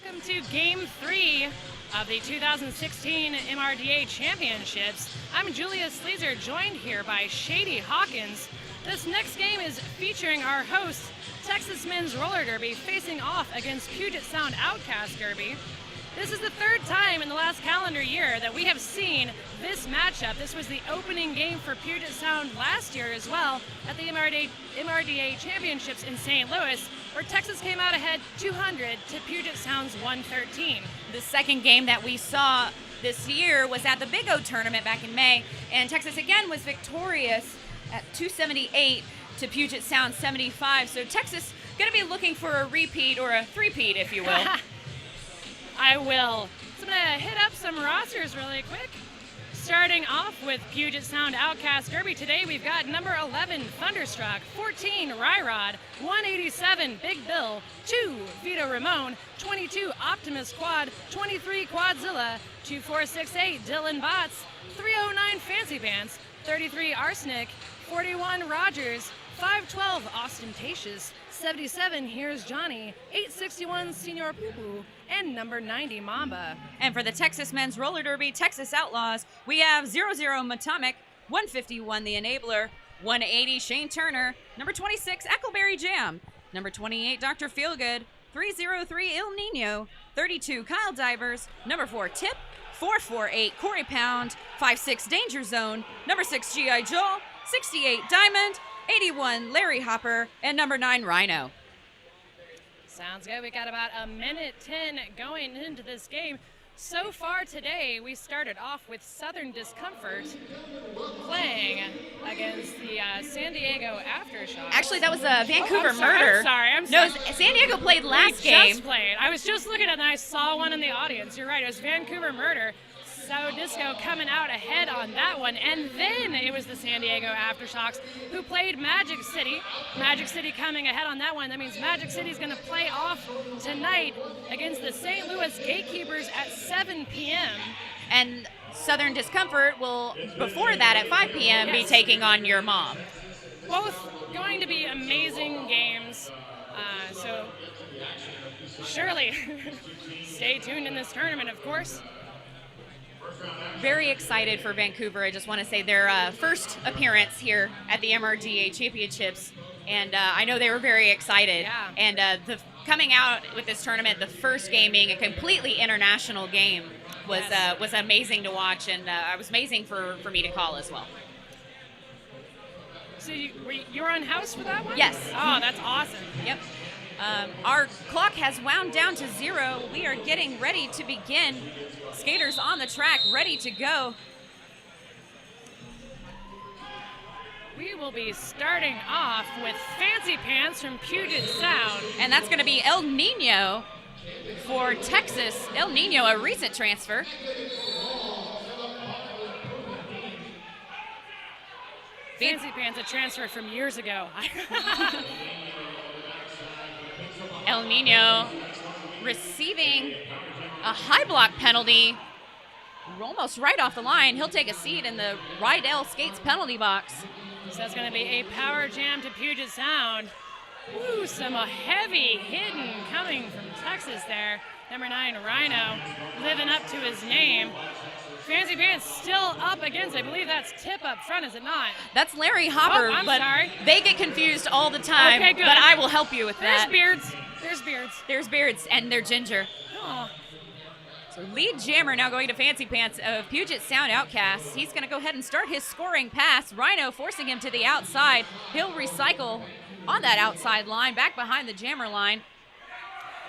Welcome to Game 3 of the 2016 MRDA Championships. I'm Julia Sleazer, joined here by Shady Hawkins. This next game is featuring our host, Texas Men's Roller Derby, facing off against Puget Sound Outcast Derby. This is the third time in the last calendar year that we have seen this matchup. This was the opening game for Puget Sound last year as well at the MRDA Championships in St. Louis, where Texas came out ahead 200 to Puget Sound's 113. The second game that we saw this year was at the Big O tournament back in May, and Texas again was victorious at 278 to Puget Sound 75. So Texas going to be looking for a repeat, or a three-peat, if you will. I will. So I'm going to hit up some rosters really quick. Starting off with Puget Sound Outcast Derby today, we've got number 11, Thunderstruck, 14, Ryrod, 187, Big Bill, 2, Vito Ramon, 22, Optimus Quad, 23, Quadzilla, 2468, Dylan Bots, 309, Fancy Pants, 33, Arsenic, 41, Rogers, 512, Ostentatious, 77, Here's Johnny, 861, Senor Poo Poo, and number 90, Mamba. And for the Texas Men's Roller Derby, Texas Outlaws, we have 00 Matomic, 151 The Enabler, 180 Shane Turner, number 26 Eckleberry Jam, number 28 Dr. Feelgood, 303 Il Nino, 32 Kyle Divers, number 4 Tip, 448 Corey Pound, 56 Danger Zone, number 6 G.I. Joe, 68 Diamond, 81 Larry Hopper, and number 9 Rhino. Sounds good. We got about a minute 10 going into this game. So far today, we started off with Southern Discomfort playing against the San Diego Aftershock. Actually, that was a Vancouver I'm Murder. I'm sorry. No, San Diego played last game. Just played. I was just looking at it and I saw one in the audience. You're right. It was Vancouver Murder. So Disco coming out ahead on that one, and then it was the San Diego Aftershocks who played Magic City. Magic City coming ahead on that one. That means Magic City's going to play off tonight against the St. Louis Gatekeepers at 7 p.m. And Southern Discomfort will, before that at 5 p.m., be taking on Your Mom. Both going to be amazing games. So surely stay tuned in this tournament, of course. Very excited for Vancouver. I just want to say their first appearance here at the MRDA Championships, and I know they were very excited. Yeah. And coming out with this tournament, the first game being a completely international game was amazing to watch, and it was amazing for me to call as well. So you were on house for that one? Yes. Oh, that's awesome. Yep. Our clock has wound down to 0. We are getting ready to begin. Skaters on the track, ready to go. We will be starting off with Fancy Pants from Puget Sound. And that's going to be El Nino for Texas. El Nino, a recent transfer. Fancy Pants, a transfer from years ago. El Nino receiving a high block penalty almost right off the line. He'll take a seat in the Rydell Skates penalty box. So that's going to be a power jam to Puget Sound. Ooh, some heavy hitting coming from Texas there. Number 9, Rhino, living up to his name. Fancy Pants still up against, I believe that's Tip up front, is it not? That's Larry Hopper, I'm but sorry. They get confused all the time. Okay, good. But I will help you with that. There's beards. There's beards, and they're ginger. Oh. So lead jammer now going to Fancy Pants of Puget Sound Outcasts. He's going to go ahead and start his scoring pass. Rhino forcing him to the outside. He'll recycle on that outside line, back behind the jammer line.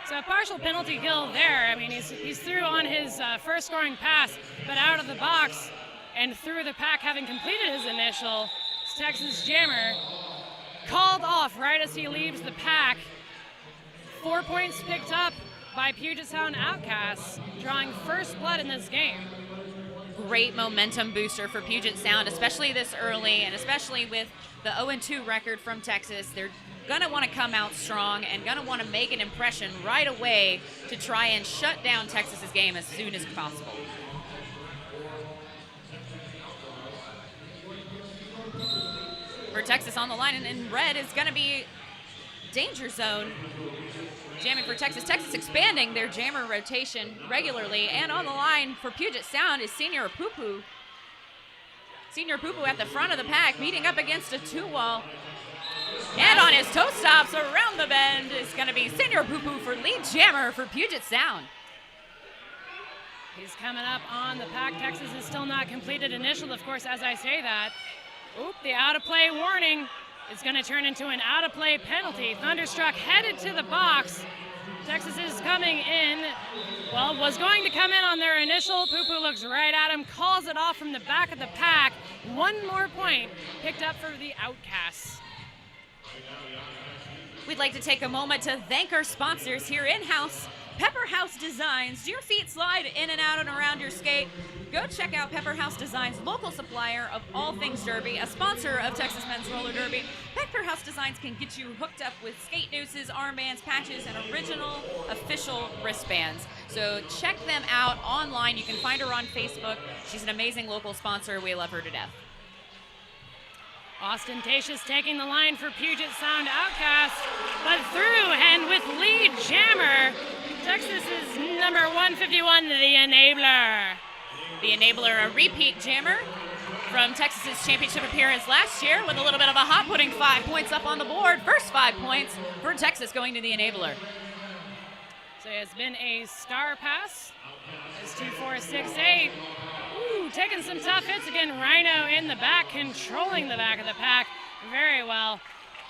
So a partial penalty kill there. I mean, he's through on his first scoring pass, but out of the box and through the pack, having completed his initial. Texas jammer called off right as he leaves the pack. 4 points picked up by Puget Sound Outcasts, drawing first blood in this game. Great momentum booster for Puget Sound, especially this early, and especially with the 0-2 record from Texas. They're going to want to come out strong and going to want to make an impression right away to try and shut down Texas's game as soon as possible. For Texas on the line, and in red is going to be danger zone. Jamming for Texas. Texas expanding their jammer rotation regularly. And on the line for Puget Sound is Senior Pupu. Senior Pupu at the front of the pack, meeting up against a two-wall. And on his toe stops around the bend is going to be Senior Pupu for lead jammer for Puget Sound. He's coming up on the pack. Texas is still not completed initial, of course, as I say that. Oop, the out-of-play warning is going to turn into an out-of-play penalty. Thunderstruck headed to the box. Texas is coming in, well, was going to come in on their initial. Pupu looks right at him, calls it off from the back of the pack. One more point picked up for the Outcasts. We'd like to take a moment to thank our sponsors here in-house. Pepper House Designs. Do your feet slide in and out and around your skate? Go check out Pepper House Designs, local supplier of all things derby, a sponsor of Texas Men's Roller Derby. Pepper House Designs can get you hooked up with skate nooses, armbands, patches, and original official wristbands. So check them out online. You can find her on Facebook. She's an amazing local sponsor. We love her to death. Ostentatious taking the line for Puget Sound Outcast, but through and with lead jammer, Texas is number 151, the Enabler. The Enabler, a repeat jammer from Texas's championship appearance last year with a little bit of a hop, putting 5 points up on the board. First 5 points for Texas going to the Enabler. So it's been a star pass. It's 2-4-6-8. Ooh, taking some tough hits again. Rhino in the back, controlling the back of the pack very well.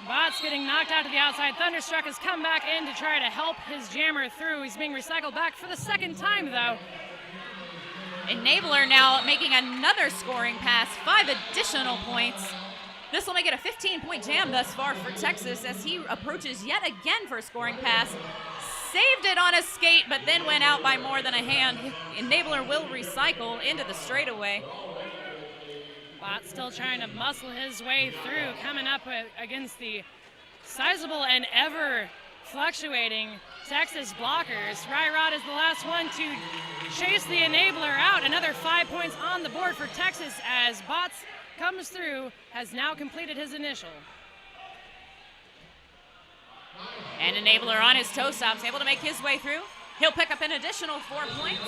Bots getting knocked out to the outside. Thunderstruck has come back in to try to help his jammer through. He's being recycled back for the second time, though. Enabler now making another scoring pass, 5 additional points. This will make it a 15-point jam thus far for Texas as he approaches yet again for a scoring pass. Saved it on a skate, but then went out by more than a hand. Enabler will recycle into the straightaway. Bot still trying to muscle his way through, coming up against the sizable and ever fluctuating Texas blockers. Ryrod is the last one to chase the Enabler out. Another 5 points on the board for Texas as Bots comes through, has now completed his initial. And Enabler on his toe stops, able to make his way through. He'll pick up an additional 4 points.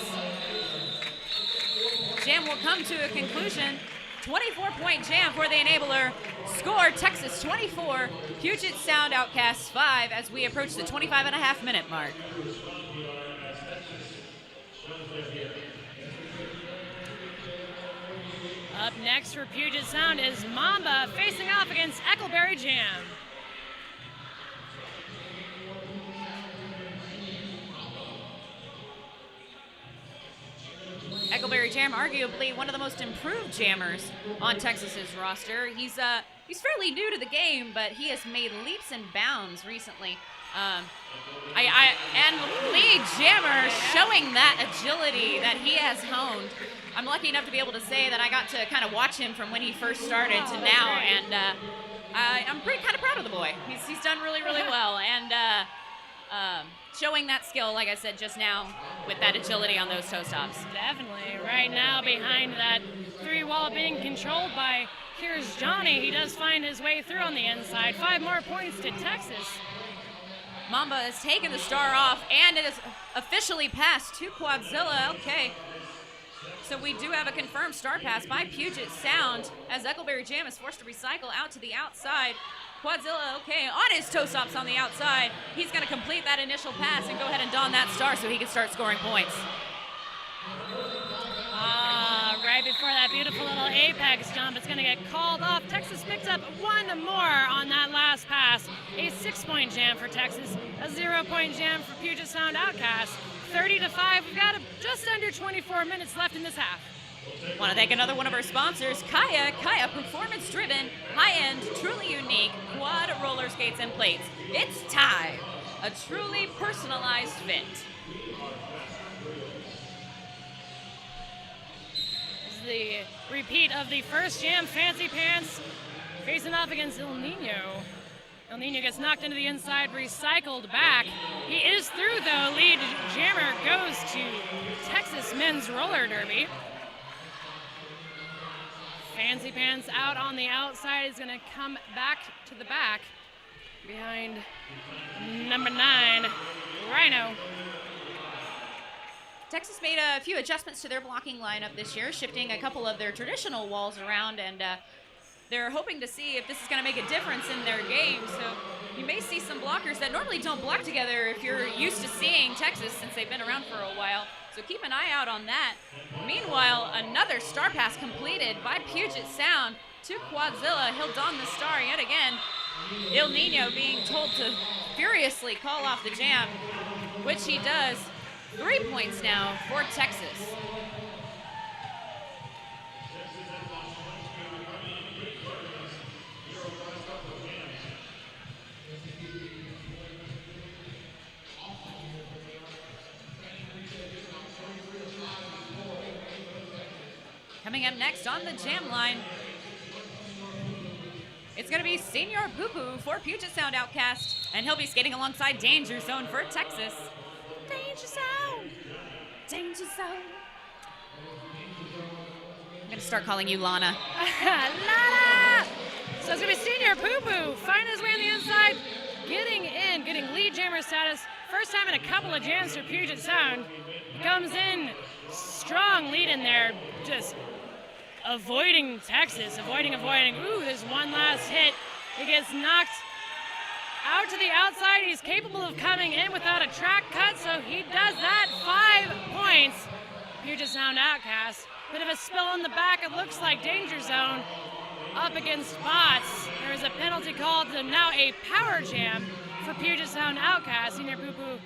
Jam will come to a conclusion. 24-point jam for the Enabler. Score Texas 24, Puget Sound Outcasts 5 as we approach the 25.5-minute mark. Up next for Puget Sound is Mamba facing off against Eckleberry Jam. Eckleberry Jam, arguably one of the most improved jammers on Texas's roster. He's fairly new to the game, but he has made leaps and bounds recently. And lead jammer showing that agility that he has honed. I'm lucky enough to be able to say that I got to kind of watch him from when he first started to now, and I'm pretty kind of proud of the boy. He's done really, really well, and showing that skill, like I said just now, with that agility on those toe stops. Definitely. Right now, behind that 3-wall being controlled by Here's Johnny. He does find his way through on the inside. 5 more points to Texas. Mamba has taken the star off, and it is officially passed to Quadzilla. Okay. So we do have a confirmed star pass by Puget Sound as Eckleberry Jam is forced to recycle out to the outside. Quadzilla, okay, on his toe stops on the outside. He's going to complete that initial pass and go ahead and don that star so he can start scoring points. Right before that beautiful little apex jump, it's going to get called off. Texas picked up 1 more on that last pass. A 6-point jam for Texas, a 0-point jam for Puget Sound Outcasts. 30-5. We've got just under 24 minutes left in this half. Want to thank another one of our sponsors, Kaya. Kaya, performance-driven, high-end, truly unique quad roller skates and plates. It's time, a truly personalized fit. This is the repeat of the first jam, Fancy Pants, facing off against El Nino. El Nino gets knocked into the inside, recycled back. He is through, though. Lead jammer goes to Texas Men's Roller Derby. Fancy Pants out on the outside is going to come back to the back. behind number 9, Rhino. Texas made a few adjustments to their blocking lineup this year, shifting a couple of their traditional walls around, and they're hoping to see if this is going to make a difference in their game. So you may see some blockers that normally don't block together if you're used to seeing Texas since they've been around for a while. So keep an eye out on that. Meanwhile, another star pass completed by Puget Sound to Quadzilla. He'll don the star yet again. Il Nino being told to furiously call off the jam, which he does. 3 points now for Texas. Coming up next on the jam line, it's going to be Senior Poo-Poo for Puget Sound Outcast, and he'll be skating alongside Danger Zone for Texas. Danger Zone! Danger Zone! I'm going to start calling you Lana. Lana! So it's going to be Senior Poo-Poo finding his way on the inside, getting lead jammer status. First time in a couple of jams for Puget Sound. He comes in, strong lead in there, just avoiding Texas, avoiding. Ooh, there's one last hit. He gets knocked out to the outside. He's capable of coming in without a track cut, so he does that. 5 points. Puget Sound Outcast. Bit of a spill in the back. It looks like Danger Zone up against bots. There is a penalty called to now a power jam for Puget Sound Outcast. Senior Poo-Poo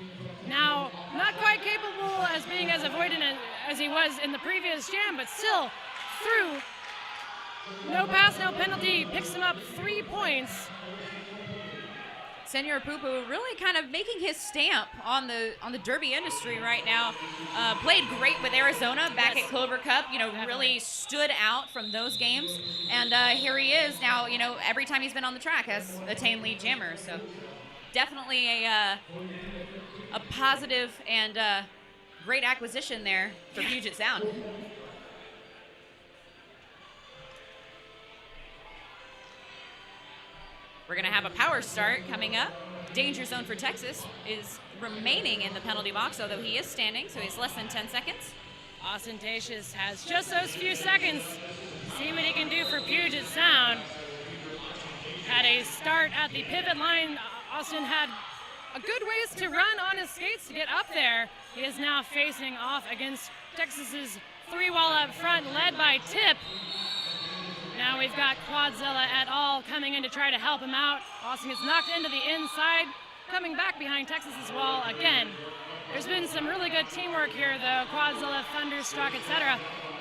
now not quite capable as being as avoidant as he was in the previous jam, but still through. No pass, no penalty. Picks him up 3 points. Senior Poo-Poo really kind of making his stamp on the derby industry right now. Played great with Arizona back at Clover Cup. Really stood out from those games. And here he is now. Every time he's been on the track has attained lead jammer. So definitely a positive and great acquisition there for Puget Sound. We're going to have a power start coming up. Danger Zone for Texas is remaining in the penalty box, although he is standing, so he's less than 10 seconds. Ostentatious has just those few seconds. See what he can do for Puget Sound. Had a start at the pivot line. Austin had a good ways to run on his skates to get up there. He is now facing off against Texas's 3-wall up front, led by Tip. Now we've got Quadzilla et al. Coming in to try to help him out. Austin gets knocked into the inside, coming back behind Texas's wall again. There's been some really good teamwork here, though. Quadzilla, Thunderstruck, etc.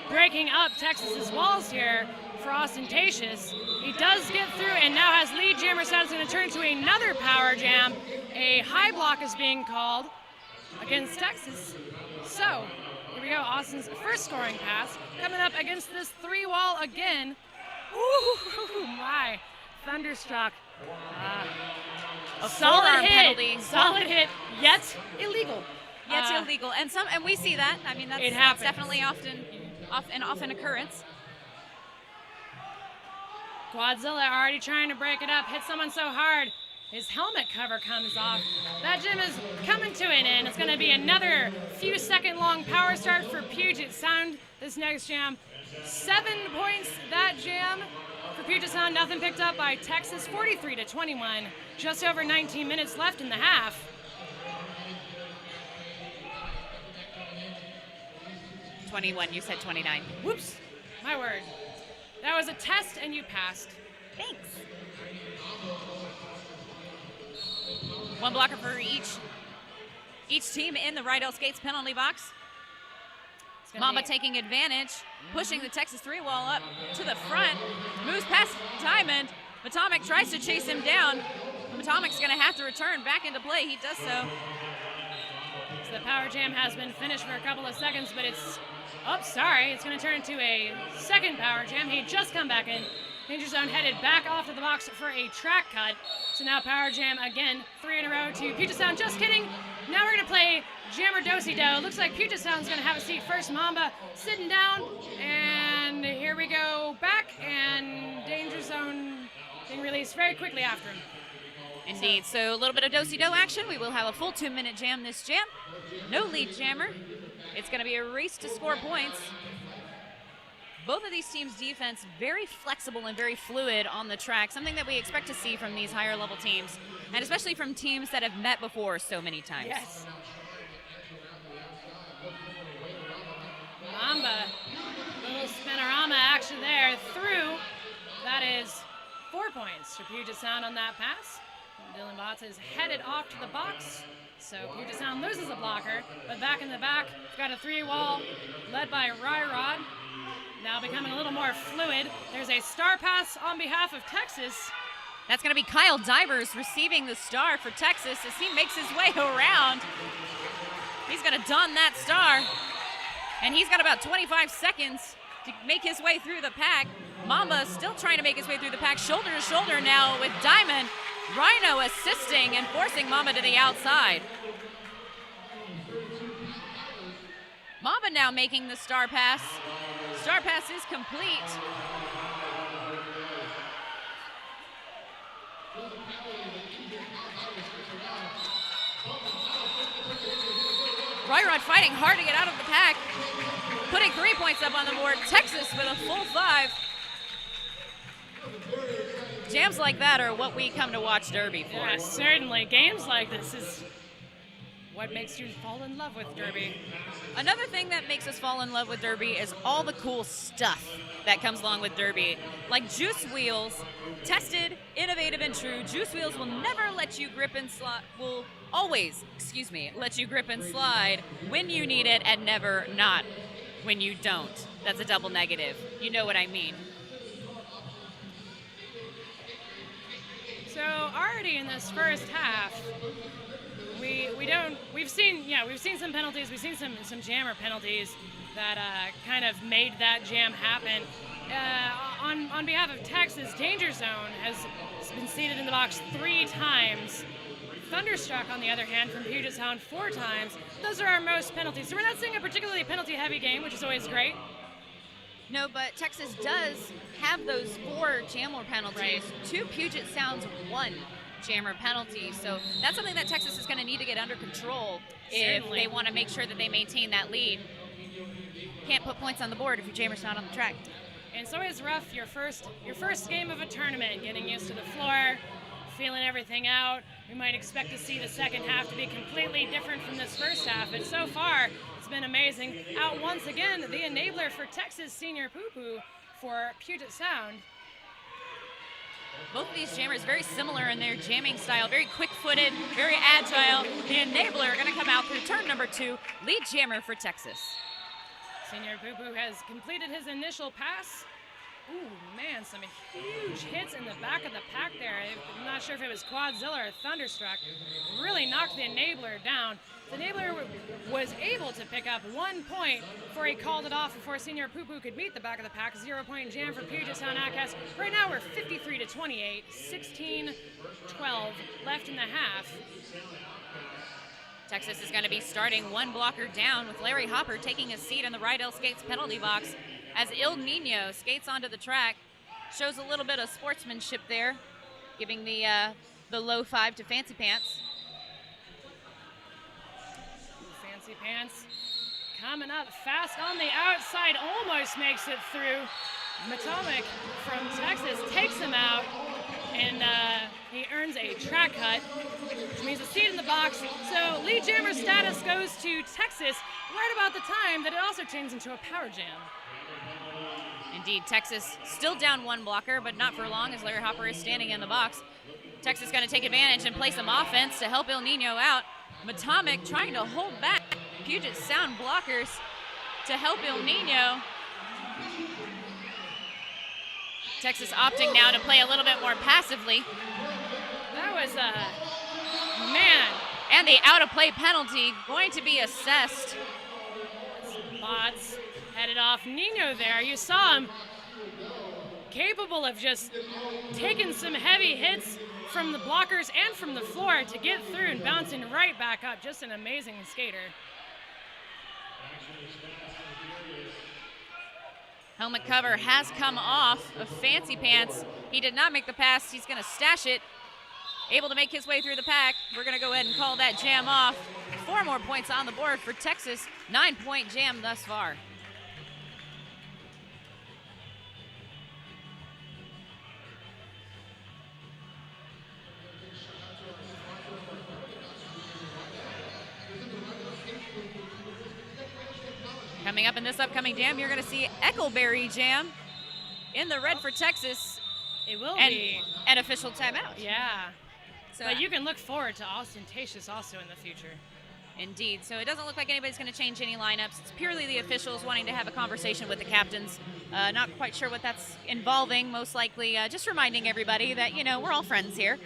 breaking up Texas's walls here for Ostentatious. He does get through and now has lead jammer status. Going to turn to another power jam. A high block is being called against Texas. So here we go. Austin's first scoring pass coming up against this 3-wall again. Ooh, my. Thunderstruck. A solid hit. Solid hit, yet illegal. Yet illegal. And we see that. I mean, that's definitely an often occurrence. Quadzilla already trying to break it up. Hit someone so hard, his helmet cover comes off. That jam is coming to an end. It's going to be another few second long power start for Puget Sound. This next jam. 7 points that jam for Puget Sound. Nothing picked up by Texas. 43-21. Just over 19 minutes left in the half. 21. You said 29. Whoops. My word. That was a test and you passed. Thanks. One blocker for each team in the Rydell Skates penalty box. Mamba taking advantage, pushing the Texas 3-wall up to the front, moves past Diamond. Matomic tries to chase him down. Matomic's going to have to return back into play. He does so. So the power jam has been finished for a couple of seconds, but it's it's going to turn into a second power jam. He just come back in. Danger Zone headed back off to the box for a track cut. So now power jam again, 3 in a row to Puget Sound. Just kidding. Now we're going to play Jammer Do-Si-Do. Looks like Puget Sound's going to have a seat first. Mamba sitting down. And here we go back. And Danger Zone being released very quickly after him. Indeed. So a little bit of do-si-do action. We will have a full 2-minute jam this jam. No lead jammer. It's going to be a race to score points. Both of these teams' defense very flexible and very fluid on the track, something that we expect to see from these higher level teams, and especially from teams that have met before so many times. Yes. Mamba, little spinorama action there through. That is 4 points for Puget Sound on that pass. Dylan Botts is headed off to the box, so Puget Sound loses a blocker, but back in the back, we've got a 3-wall led by Ryrod. Now becoming a little more fluid. There's a star pass on behalf of Texas. That's going to be Kyle Divers receiving the star for Texas as he makes his way around. He's going to don that star, and he's got about 25 seconds to make his way through the pack. Mamba still trying to make his way through the pack, shoulder to shoulder now with Diamond. Rhino assisting and forcing Mamba to the outside. Mamba now making the star pass. Star pass is complete. Ryrod fighting hard to get out of the pack, putting 3 points up on the board. Texas with a full 5. Jams like that are what we come to watch Derby for. Yeah, certainly. Games like this is what makes you fall in love with Derby. Another thing that makes us fall in love with Derby is all the cool stuff that comes along with Derby. Like Juice Wheels, tested, innovative, and true. Juice Wheels will never let you grip and slide, will always, let you grip and slide when you need it and never not when you don't. That's a double negative. You know what I mean. So already in this first half, we've seen some penalties. We've seen some jammer penalties that kind of made that jam happen. On behalf of Texas, Danger Zone has been seated in the box 3 times. Thunderstruck, on the other hand, from Puget Sound 4 times. Those are our most penalties. So we're not seeing a particularly penalty-heavy game, which is always great. No, but Texas does have those 4 jammer penalties Right. to Puget Sound's 1 jammer penalty. So that's something that Texas is going to need to get under control if they want to make sure that they maintain that lead. Can't put points on the board if your jammer's not on the track. And it's always rough, your first game of a tournament, getting used to the floor, feeling everything out. We might expect to see the second half to be completely different from this first half, but so far it's been amazing. Out once again, the enabler for Texas, Senior Poo-Poo for Puget Sound. Both of these jammers very similar in their jamming style, very quick-footed, very agile. The enabler going to come out through turn number 2, lead jammer for Texas. Senior Poo-Poo has completed his initial pass. Ooh, man, some huge hits in the back of the pack there. I'm not sure if it was Quadzilla or Thunderstruck. Really knocked the enabler down. The enabler was able to pick up 1 point before he called it off before Senior Poo-Poo could beat the back of the pack. 0-point jam for Puget Sound Outcast. Right now we're 53-28, 16-12 left in the half. Texas is going to be starting 1 blocker down with Larry Hopper taking a seat in the Rydell Skates penalty box as Il Nino skates onto the track. Shows a little bit of sportsmanship there, giving the low 5 to Fancy Pants. Fancy Pants coming up fast on the outside, almost makes it through. Matomic from Texas takes him out, and he earns a track cut, which means a seat in the box. So lead jammer status goes to Texas right about the time that it also turns into a power jam. Indeed, Texas still down 1 blocker, but not for long as Larry Hopper is standing in the box. Texas going to take advantage and play some offense to help Il Nino out. Matomic trying to hold back Puget Sound blockers to help Il Nino. Texas opting now to play a little bit more passively. That was man. And the out-of-play penalty going to be assessed. Bots headed off. Nino there, you saw him capable of just taking some heavy hits from the blockers and from the floor to get through and bouncing right back up. Just an amazing skater. Helmet cover has come off of Fancy Pants. He did not make the pass. He's going to stash it able to make his way through the pack. We're going to go ahead and call that jam off. 4 more points on the board for Texas. 9-point jam thus far. Coming up in this upcoming jam, you're going to see Eckleberry Jam in the red for Texas. It will be an official timeout. Yeah. So, but you can look forward to Ostentatious also in the future. Indeed. So it doesn't look like anybody's going to change any lineups. It's purely the officials wanting to have a conversation with the captains. Not quite sure what that's involving, most likely. Just reminding everybody that, you know, we're all friends here.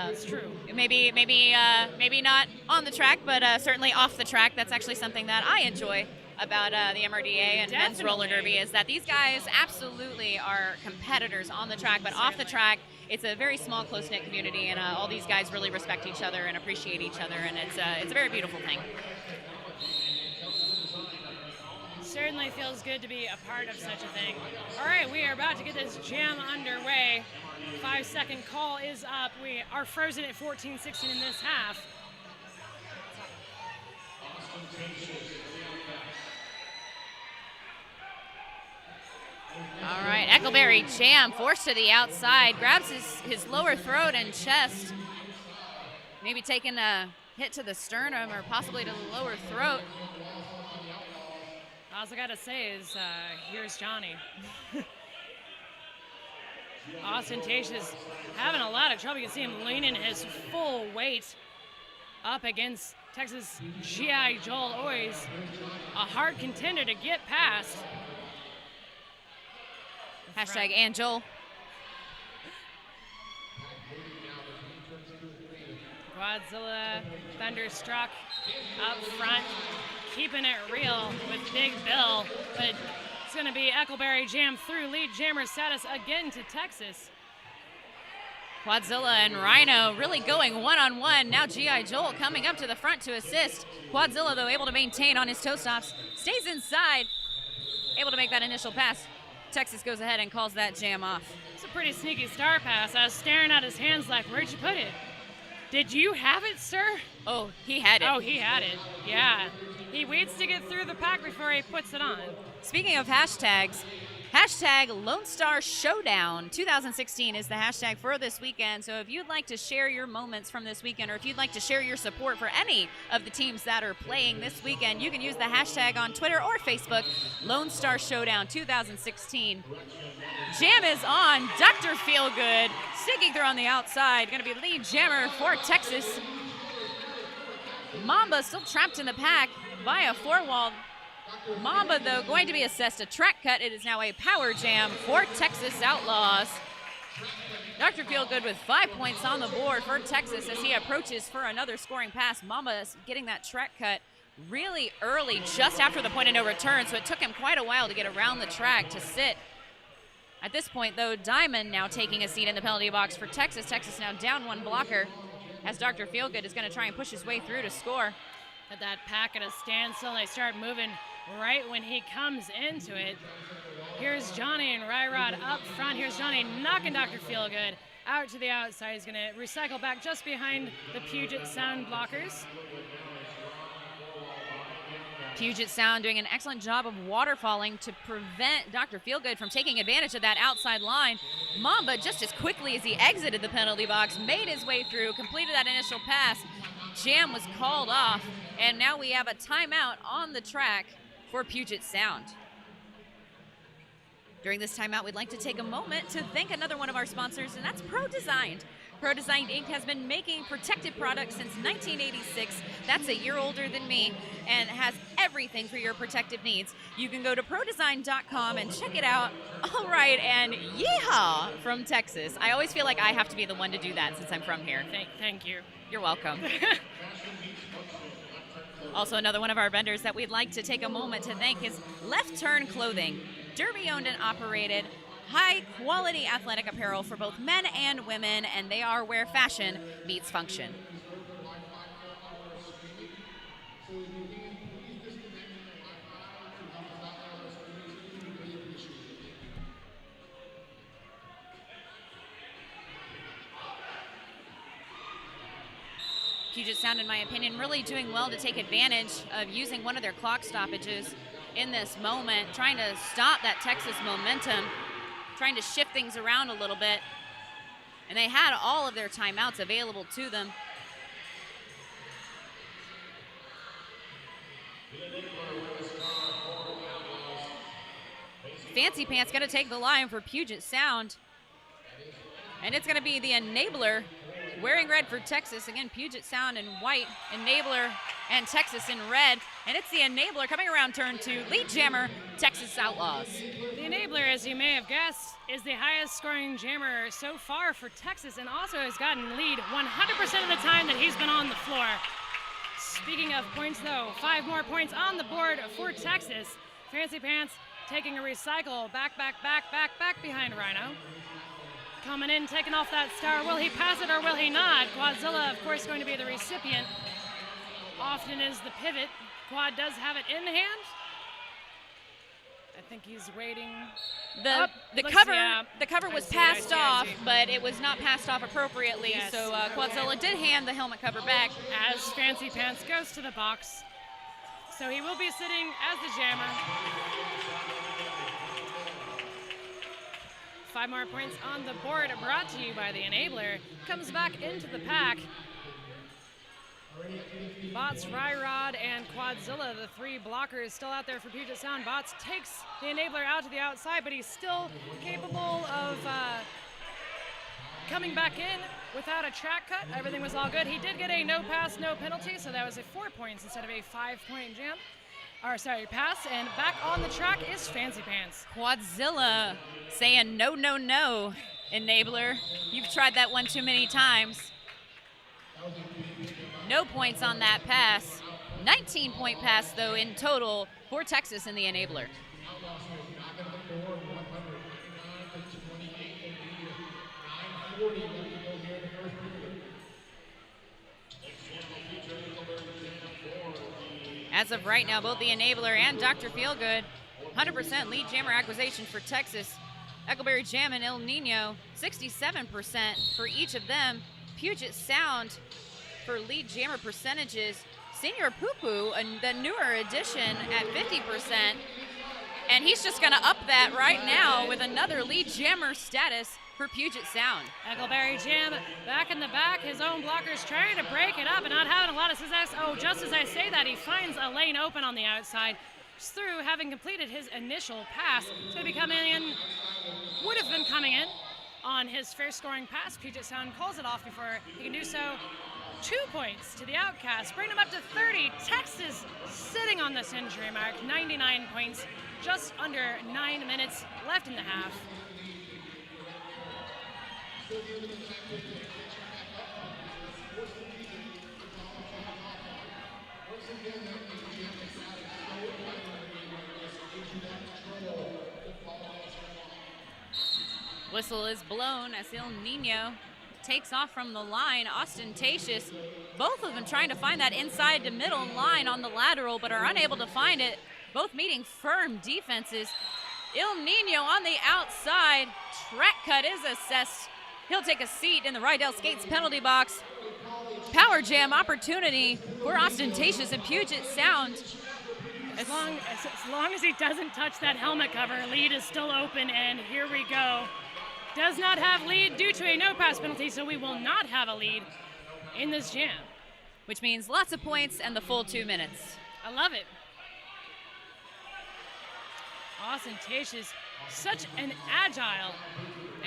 It's true. Maybe not on the track, but certainly off the track. That's actually something that I enjoy about the MRDA and men's roller derby, is that these guys absolutely are competitors on the track, but off the track, it's a very small, close-knit community, and all these guys really respect each other and appreciate each other, and it's a very beautiful thing. Certainly feels good to be a part of such a thing. All right, we are about to get this jam underway. 5-second call is up. We are frozen at 14-16 in this half. All right, Eckleberry Jam forced to the outside, grabs his lower throat and chest. Maybe taking a hit to the sternum or possibly to the lower throat. All I gotta say is, here's Johnny. Ostentatious having a lot of trouble. You can see him leaning his full weight up against Texas GI Joel. Always a hard contender to get past. Hashtag and Joel. Quadzilla, Thunderstruck up front, keeping it real with Big Bill, but it's going to be Eckleberry Jam through lead jammer status again to Texas. Quadzilla and Rhino really going one-on-one. Now G.I. Joel coming up to the front to assist. Quadzilla, though, able to maintain on his toe stops, stays inside, able to make that initial pass. Texas goes ahead and calls that jam off. It's a pretty sneaky star pass. I was staring at his hands like, where'd you put it? Did you have it, sir? Oh, he had it. Oh, he had it. Yeah. He waits to get through the pack before he puts it on. Speaking of hashtags, hashtag Lone Star Showdown 2016 is the hashtag for this weekend. So if you'd like to share your moments from this weekend, or if you'd like to share your support for any of the teams that are playing this weekend, you can use the hashtag on Twitter or Facebook, Lone Star Showdown 2016. Jam is on. Dr. Feelgood sneaking through on the outside. Going to be lead jammer for Texas. Mamba still trapped in the pack by a four-wall. Mamba, though, going to be assessed a track cut. It is now a power jam for Texas Outlaws. Dr. Feelgood with 5 points on the board for Texas as he approaches for another scoring pass. Mamba is getting that track cut really early, just after the point of no return, so it took him quite a while to get around the track to sit. At this point, though, Diamond now taking a seat in the penalty box for Texas. Texas now down one blocker as Dr. Feelgood is going to try and push his way through to score. At that pack at a standstill, they start moving right when he comes into it. Here's Johnny and Ryrod up front. Here's Johnny knocking Dr. Feelgood out to the outside. He's going to recycle back just behind the Puget Sound blockers. Puget Sound doing an excellent job of waterfalling to prevent Dr. Feelgood from taking advantage of that outside line. Mamba, just as quickly as he exited the penalty box, made his way through, completed that initial pass. Jam was called off, and now we have a timeout on the track for Puget Sound. During this timeout, we'd like to take a moment to thank another one of our sponsors, and that's Pro Designed. Pro Designed Inc. has been making protective products since 1986. That's a year older than me, and has everything for your protective needs. You can go to prodesign.com and check it out. All right, and yeehaw from Texas. I always feel like I have to be the one to do that since I'm from here. Thank you. You're welcome. Also, another one of our vendors that we'd like to take a moment to thank is Left Turn Clothing. Derby owned and operated, high quality athletic apparel for both men and women, and they are where fashion meets function. Puget Sound, in my opinion, really doing well to take advantage of using one of their clock stoppages in this moment, trying to stop that Texas momentum, trying to shift things around a little bit. And they had all of their timeouts available to them. Fancy Pants going to take the line for Puget Sound. And it's going to be the Enabler wearing red for Texas. Again, Puget Sound in white, Enabler and Texas in red. And it's the Enabler coming around turn 2, lead jammer, Texas Outlaws. The Enabler, as you may have guessed, is the highest scoring jammer so far for Texas and also has gotten lead 100% of the time that he's been on the floor. Speaking of points, though, 5 more points on the board for Texas. Fancy Pants taking a recycle, back behind Rhino. Coming in, taking off that star. Will he pass it or will he not? Quadzilla, of course, going to be the recipient. Often is the pivot. Quad does have it in hand. I think he's waiting. The cover was passed off, but it was not passed off appropriately. Yes. So Quadzilla did hand the helmet cover back. As Fancy Pants goes to the box. So he will be sitting as the jammer. 5 more points on the board, brought to you by the Enabler. Comes back into the pack. Bots, Ryrod, and Quadzilla, the 3 blockers still out there for Puget Sound. Bots takes the Enabler out to the outside, but he's still capable of coming back in without a track cut. Everything was all good. He did get a no pass, no penalty, so that was a 4 points instead of a 5-point jam. Pass, and back on the track is Fancy Pants. Quadzilla saying no, no, no, Enabler. You've tried that one too many times. No points on that pass. 19-point pass, though, in total for Texas in the Enabler. As of right now, both the Enabler and Dr. Feelgood, 100% lead jammer acquisition for Texas. Eckleberry Jam and El Nino, 67% for each of them. Puget Sound for lead jammer percentages. Senior Poo Poo, the newer addition, at 50%. And he's just going to up that right now with another lead jammer status for Puget Sound. Eckleberry Jam back in the back. His own blockers trying to break it up and not having a lot of success. Oh, just as I say that, he finds a lane open on the outside. Just through having completed his initial pass. It's going to be coming in, would have been coming in on his first scoring pass. Puget Sound calls it off before he can do so. 2 points to the Outcast, bring them up to 30. Texas sitting on this injury mark, 99 points, just under 9 minutes left in the half. Whistle is blown as El Nino takes off from the line, ostentatious. Both of them trying to find that inside to middle line on the lateral, but are unable to find it. Both meeting firm defenses. El Nino on the outside. Track cut is assessed. He'll take a seat in the Rydell Skates penalty box. Power jam opportunity for ostentatious and Puget Sound. As long as he doesn't touch that helmet cover, lead is still open, and here we go. Does not have lead due to a no pass penalty, so we will not have a lead in this jam. Which means lots of points and the full 2 minutes. I love it. Ostentatious, such an agile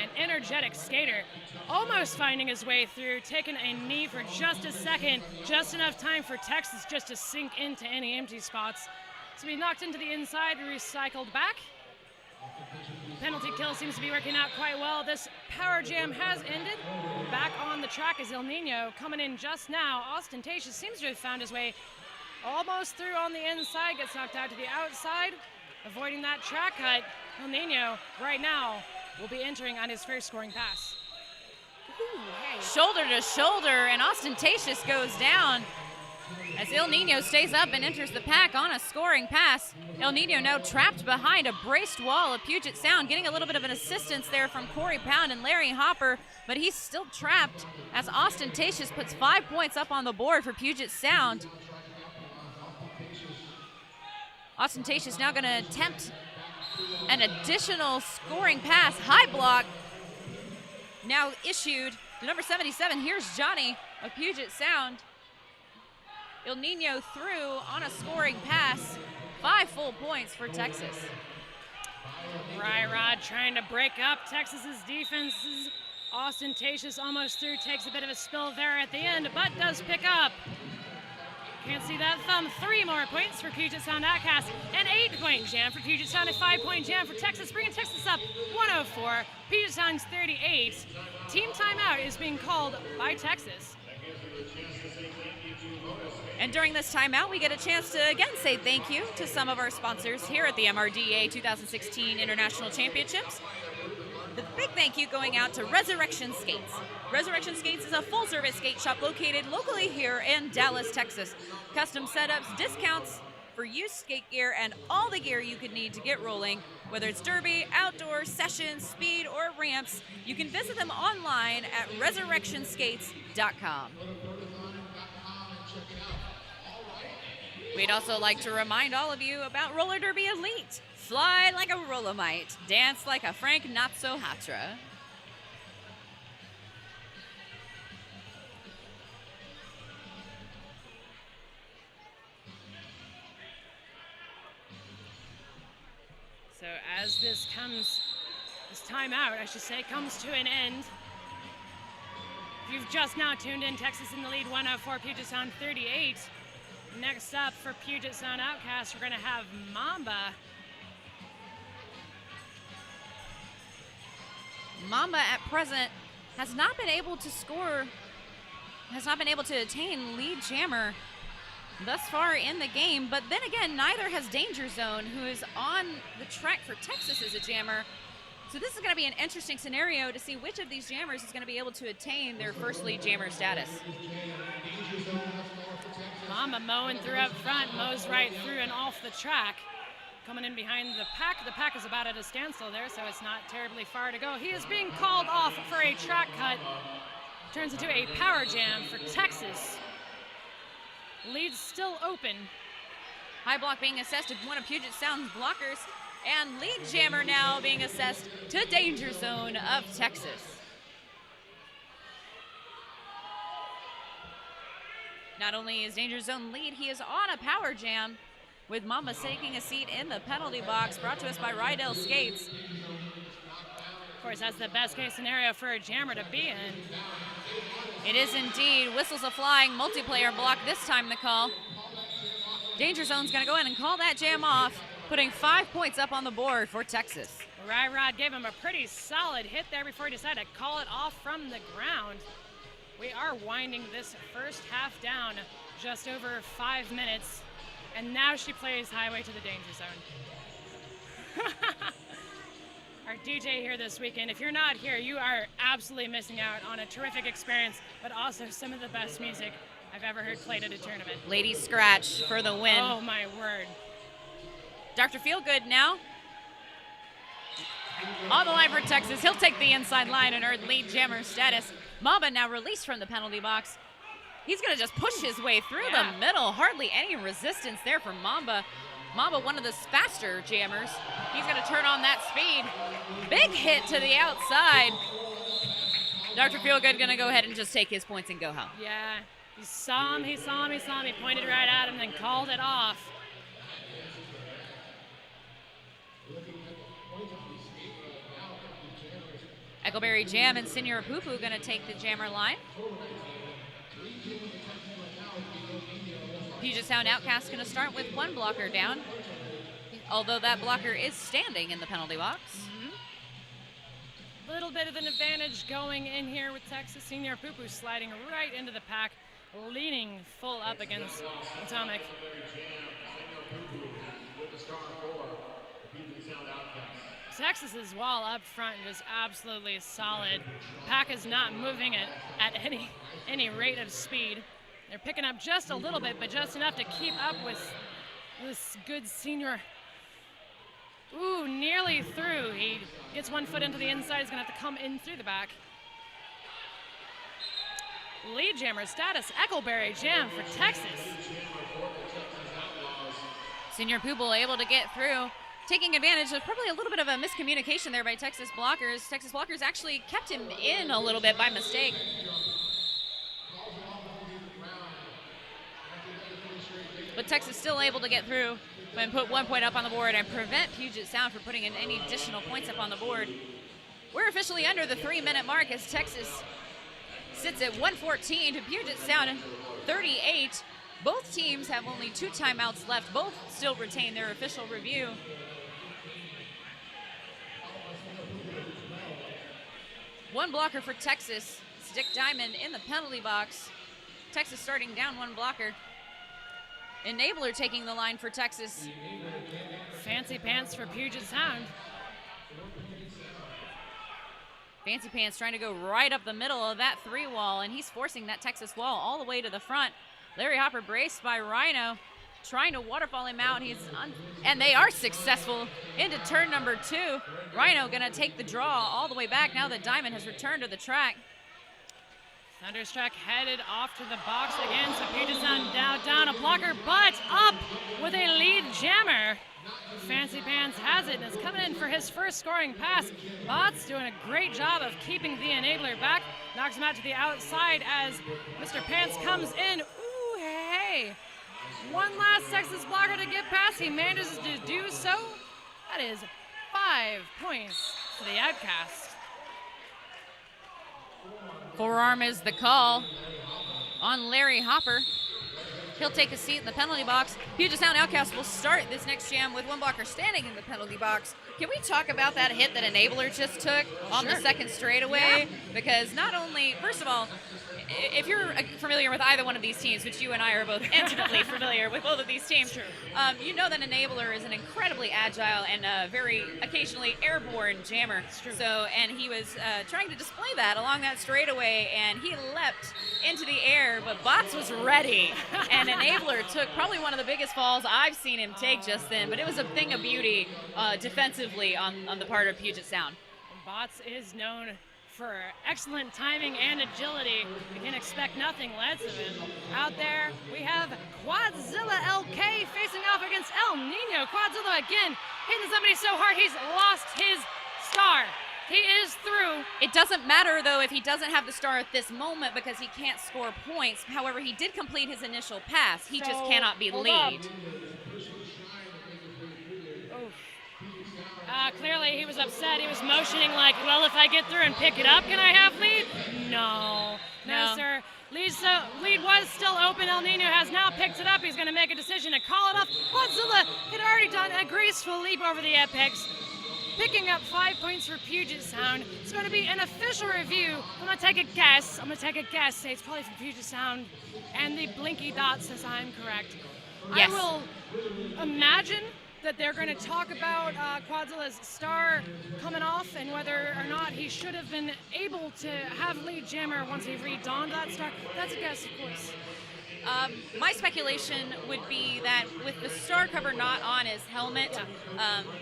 and energetic skater, almost finding his way through, taking a knee for just a second, just enough time for Texas just to sink into any empty spots. So he knocked into the inside, recycled back. Penalty kill seems to be working out quite well. This power jam has ended. Back on the track is El Nino coming in just now. Ostentatious seems to have found his way almost through on the inside, gets knocked out to the outside, avoiding that track cut. El Nino right now will be entering on his first scoring pass. Ooh, hey. Shoulder to shoulder, and Ostentatious goes down As El Nino stays up and enters the pack on a scoring pass. El Nino now trapped behind a braced wall of Puget Sound, getting a little bit of an assistance there from Corey Pound and Larry Hopper, but he's still trapped as Ostentatious puts 5 points up on the board for Puget Sound. Ostentatious now going to attempt an additional scoring pass. High block now issued to number 77. Here's Johnny of Puget Sound. El Nino through on a scoring pass. 5 full points for Texas. Rod trying to break up Texas's defenses. Ostentatious almost through, takes a bit of a spill there at the end, but does pick up. Can't see that thumb. 3 more points for Puget Sound Outcast. An 8-point jam for Puget Sound. A 5-point jam for Texas, bringing Texas up 104. Puget Sound's 38. Team timeout is being called by Texas. And during this timeout, we get a chance to again say thank you to some of our sponsors here at the MRDA 2016 International Championships. The big thank you going out to Resurrection Skates. Resurrection Skates is a full-service skate shop located locally here in Dallas, Texas. Custom setups, discounts for used skate gear, and all the gear you could need to get rolling. Whether it's derby, outdoor, sessions, speed, or ramps, you can visit them online at resurrectionskates.com. We'd also like to remind all of you about Roller Derby Elite. Fly like a Rolomite, dance like a Frank Not-So-Hatra. So as this timeout, I should say, comes to an end. If you've just now tuned in, Texas in the lead, 104, Puget Sound 38. Next up for Puget Sound Outcast, we're going to have Mamba. Mamba at present has not been able to score, has not been able to attain lead jammer thus far in the game, but then again, neither has Danger Zone, who is on the track for Texas as a jammer. So this is going to be an interesting scenario to see which of these jammers is going to be able to attain their first lead jammer status. Mamba mowing through up front, mows right through and off the track. Coming in behind the pack. The pack is about at a standstill there, so it's not terribly far to go. He is being called off for a track cut. Turns into a power jam for Texas. Lead's still open. High block being assessed to one of Puget Sound's blockers, and lead jammer now being assessed to Danger Zone of Texas. Not only is Danger Zone lead, he is on a power jam, with Mamba taking a seat in the penalty box, brought to us by Rydell Skates. Of course, that's the best case scenario for a jammer to be in. It is indeed. Whistles a flying multiplayer block this time the call. Danger Zone's going to go in and call that jam off, putting 5 points up on the board for Texas. Rod gave him a pretty solid hit there before he decided to call it off from the ground. We are winding this first half down just over 5 minutes, and now she plays Highway to the Danger Zone. Our DJ here this weekend, if you're not here, you are absolutely missing out on a terrific experience, but also some of the best music I've ever heard played at a tournament. Lady Scratch for the win. Oh my word. Dr. Feelgood now on the line for Texas. He'll take the inside line and earn lead jammer status. Mamba now released from the penalty box. He's going to just push his way through the middle. Hardly any resistance there for Mamba. Mamba, one of the faster jammers. He's going to turn on that speed. Big hit to the outside. Dr. Feelgood going to go ahead and just take his points and go home. Yeah, he saw him. He pointed right at him, then called it off. Eckleberry Jam and Senior Poo-Poo going to take the jammer line. Puget Sound Outcast going to start with one blocker down, although that blocker is standing in the penalty box. Little bit of an advantage going in here with Texas. Senior Poo-Poo sliding right into the pack, leaning full up against Atomic. Texas's wall up front is absolutely solid. Pack is not moving at any rate of speed. They're picking up just a little bit, but just enough to keep up with this good senior. Ooh, nearly through. He gets one foot into the inside. He's going to have to come in through the back. Lead jammer status, Eckleberry jam for Texas. Senior Pupil able to get through, taking advantage of probably a little bit of a miscommunication there by Texas blockers. Texas blockers actually kept him in a little bit by mistake. But Texas still able to get through and put 1 point up on the board and prevent Puget Sound from putting in any additional points up on the board. We're officially under the 3-minute mark as Texas sits at 114 to Puget Sound 38. Both teams have only 2 timeouts left. Both still retain their official review. One blocker for Texas. Stick Diamond in the penalty box. Texas starting down 1 blocker. Enabler taking the line for Texas. Fancy pants for Puget Sound. Fancy Pants trying to go right up the middle of that 3 wall, and he's forcing that Texas wall all the way to the front. Larry Hopper braced by Rhino, trying to waterfall him out. And they are successful into turn number 2. Rhino gonna take the draw all the way back now that Diamond has returned to the track. Thunderstruck headed off to the box again, so Puget Sound down a blocker, but up with a lead jammer. Fancy Pants has it and is coming in for his first scoring pass. Bots doing a great job of keeping the enabler back. Knocks him out to the outside as Mr. Pants comes in. Ooh, hey. One last Texas blocker to get past. He manages to do so. That is 5 points for the Outcast. Forearm is the call on Larry Hopper. He'll take a seat in the penalty box. Puget Sound Outcast will start this next jam with 1 blocker standing in the penalty box. Can we talk about that hit that Enabler just took on the second straightaway? Yeah. Because not only, first of all, if you're familiar with either one of these teams, which you and I are both intimately familiar with both of these teams, you know that Enabler is an incredibly agile and very occasionally airborne jammer. So, and he was trying to display that along that straightaway, and he leapt into the air, but Bots was ready, and Enabler took probably one of the biggest falls I've seen him take just then, but it was a thing of beauty defensively on the part of Puget Sound. Bots is known for excellent timing and agility. We can expect nothing less of him. Out there, we have Quadzilla LK facing off against El Nino. Quadzilla again hitting somebody so hard he's lost his star. He is through. It doesn't matter, though, if he doesn't have the star at this moment because he can't score points. However, he did complete his initial pass. He just cannot be lead. Clearly, he was upset. He was motioning like, well, if I get through and pick it up, can I have lead? No, sir. Lead was still open. El Nino has now picked it up. He's going to make a decision to call it off. Quadzilla had already done a graceful leap over the apex, picking up 5 points for Puget Sound. It's going to be an official review. I'm going to take a guess. Say it's probably from Puget Sound, and the blinky dot says I'm correct. Yes. I will imagine that they're going to talk about Quadzilla's star coming off and whether or not he should have been able to have lead jammer once he redonned that star. That's a guess, of course. My speculation would be that with the star cover not on his helmet,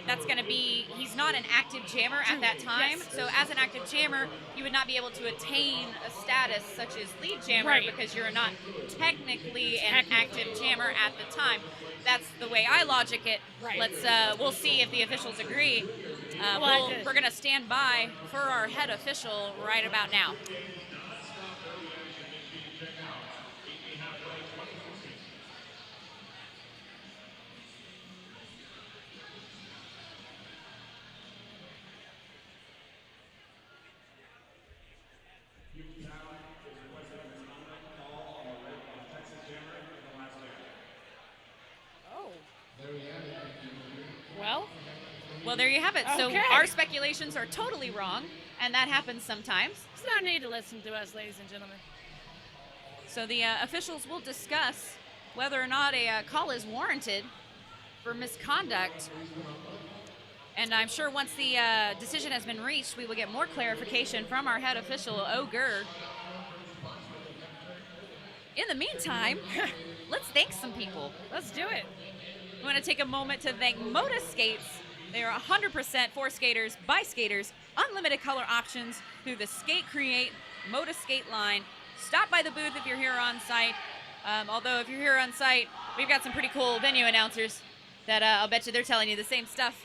that's going to be, he's not an active jammer at that time. Yes. So as an active jammer, you would not be able to attain a status such as lead jammer because you're not technically an active jammer at the time. That's the way I logic it. We'll see if the officials agree. We're going to stand by for our head official right about now. Well, there you have it. Okay. So our speculations are totally wrong, and that happens sometimes. There's no need to listen to us, ladies and gentlemen. So the officials will discuss whether or not a call is warranted for misconduct. And I'm sure once the decision has been reached, we will get more clarification from our head official, O'Gur. in the meantime, let's thank some people. Let's do it. We want to take a moment to thank Moda Skates. They are 100% for skaters, by skaters, unlimited color options through the Skate Create Moda Skate line. Stop by the booth if you're here on site. Although if you're here on site, we've got some pretty cool venue announcers that I'll bet you they're telling you the same stuff.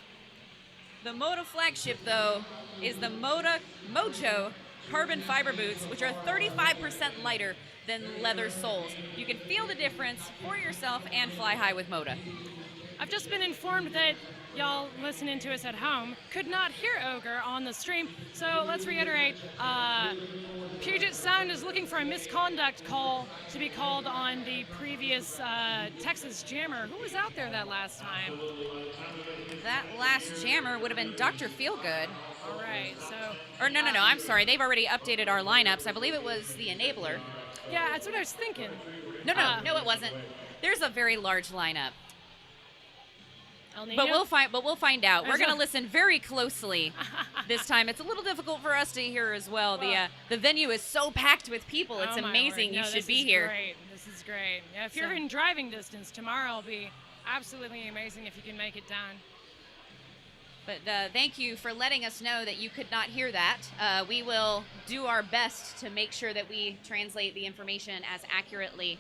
The Moda flagship, though, is the Mojo carbon fiber boots, which are 35% lighter than leather soles. You can feel the difference for yourself and fly high with Moda. I've just been informed that y'all listening to us at home could not hear Ogre on the stream, so let's reiterate. Puget Sound is looking for a misconduct call to be called on the previous Texas Jammer. Who was out there that last time? That last jammer would have been Dr. Feelgood. All right, so... Or no, I'm sorry. They've already updated our lineups. I believe it was the Enabler. Yeah, that's what I was thinking. No, it wasn't. There's a very large lineup. El Nino? But we'll find out. We're going to listen very closely this time. It's a little difficult for us to hear as well. The venue is so packed with people. It's amazing. You should be here. This is great. Yeah, if you're in driving distance, tomorrow will be absolutely amazing if you can make it down. But thank you for letting us know that you could not hear that. We will do our best to make sure that we translate the information as accurately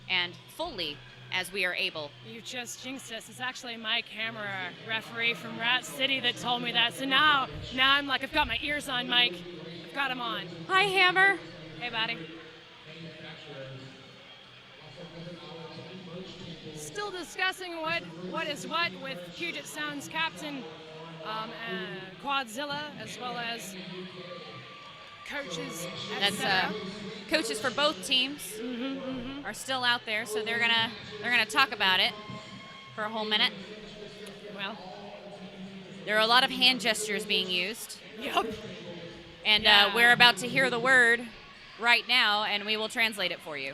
and fully as we are able. You just jinxed us. It's actually my camera referee from Rat City that told me that. So now I'm like, I've got my ears on, Mike. I've got them on. Hi, Hammer. Hey, buddy. Still discussing what is what with Puget Sound's captain, Quadzilla, as well as coaches. That's coaches for both teams are still out there, so they're gonna talk about it for a whole minute. Well, there are a lot of hand gestures being used. Yep. And we're about to hear the word right now, and we will translate it for you.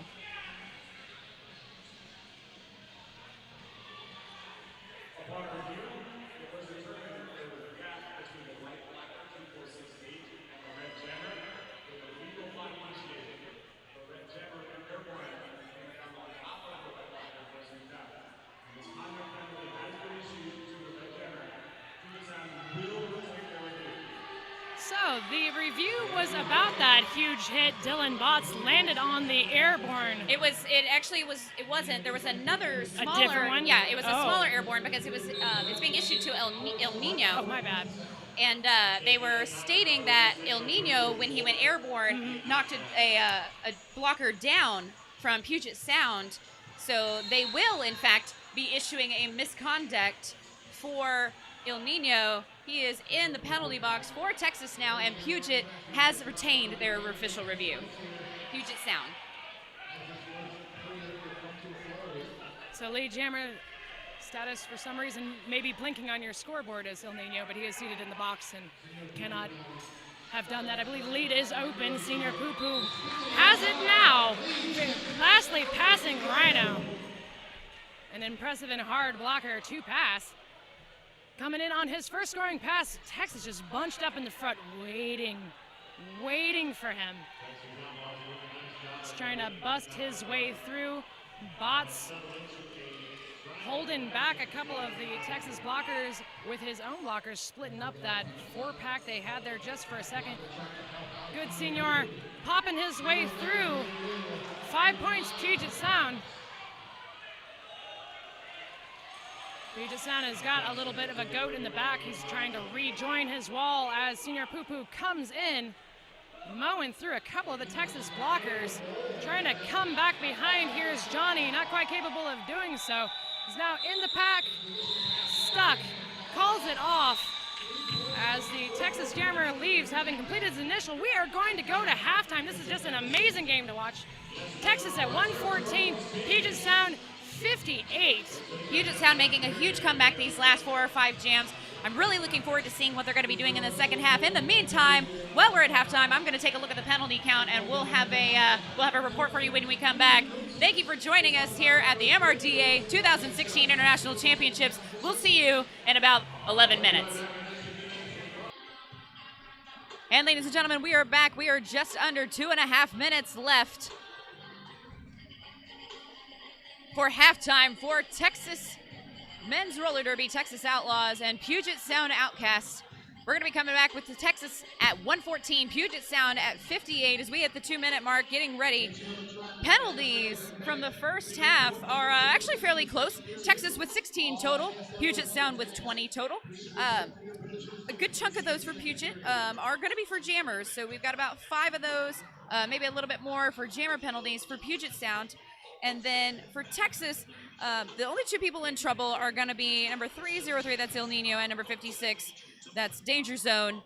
So the review was about that huge hit. Dylan Botts landed on the airborne. It wasn't. There was another smaller. A different one? Yeah, it was a smaller airborne because it was. It's being issued to El Nino. Oh, my bad. And they were stating that El Nino, when he went airborne, knocked a blocker down from Puget Sound. So they will, in fact, be issuing a misconduct for El Nino. He is in the penalty box for Texas now, and Puget has retained their official review. Puget Sound. So lead jammer status for some reason maybe blinking on your scoreboard as El Nino, but he is seated in the box and cannot have done that. I believe lead is open. Senior Poo Poo has it now. Lastly, passing Rhino. An impressive and hard blocker to pass. Coming in on his first scoring pass, Texas just bunched up in the front, waiting for him. He's trying to bust his way through. Botts holding back a couple of the Texas blockers with his own blockers, splitting up that 4-pack they had there just for a second. Good Senior popping his way through. 5 points, Puget Sound. Puget Sound has got a little bit of a goat in the back. He's trying to rejoin his wall as Senior Poo Poo comes in, mowing through a couple of the Texas blockers. Trying to come back behind. Here's Johnny, not quite capable of doing so. He's now in the pack, stuck, calls it off as the Texas Jammer leaves, having completed his initial. We are going to go to halftime. This is just an amazing game to watch. Texas at 114, Puget Sound 58. Puget Sound making a huge comeback these last 4 or 5 jams. I'm really looking forward to seeing what they're going to be doing in the second half. In the meantime, while we're at halftime, I'm going to take a look at the penalty count, and we'll have a report for you when we come back. Thank you for joining us here at the MRDA 2016 International Championships. We'll see you in about 11 minutes. And ladies and gentlemen, we are back. We are just under 2.5 minutes left for halftime for Texas Men's Roller Derby, Texas Outlaws and Puget Sound Outcasts. We're going to be coming back with the Texas at 114, Puget Sound at 58 as we hit the 2-minute mark, getting ready. Penalties from the first half are actually fairly close. Texas with 16 total, Puget Sound with 20 total. A good chunk of those for Puget are going to be for jammers, so we've got about 5 of those, maybe a little bit more for jammer penalties for Puget Sound. And then for Texas, the only 2 people in trouble are going to be number 303, that's El Nino, and number 56, that's Danger Zone,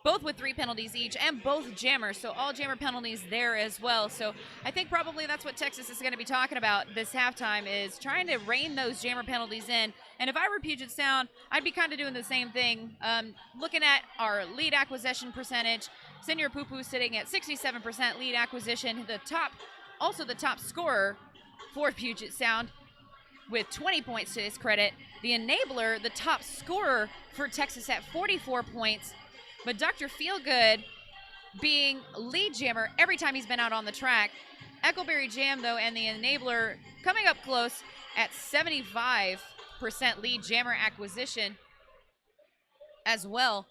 both with 3 penalties each, and both jammers, so all jammer penalties there as well. So I think probably that's what Texas is going to be talking about this halftime, is trying to rein those jammer penalties in. And if I were Puget Sound, I'd be kind of doing the same thing. Looking at our lead acquisition percentage, Senior Poo-Poo sitting at 67% lead acquisition, the top scorer for Puget Sound with 20 points to his credit. The Enabler, the top scorer for Texas at 44 points. But Dr. Feelgood being lead jammer every time he's been out on the track. Eckleberry Jam, though, and the Enabler coming up close at 75% lead jammer acquisition as well.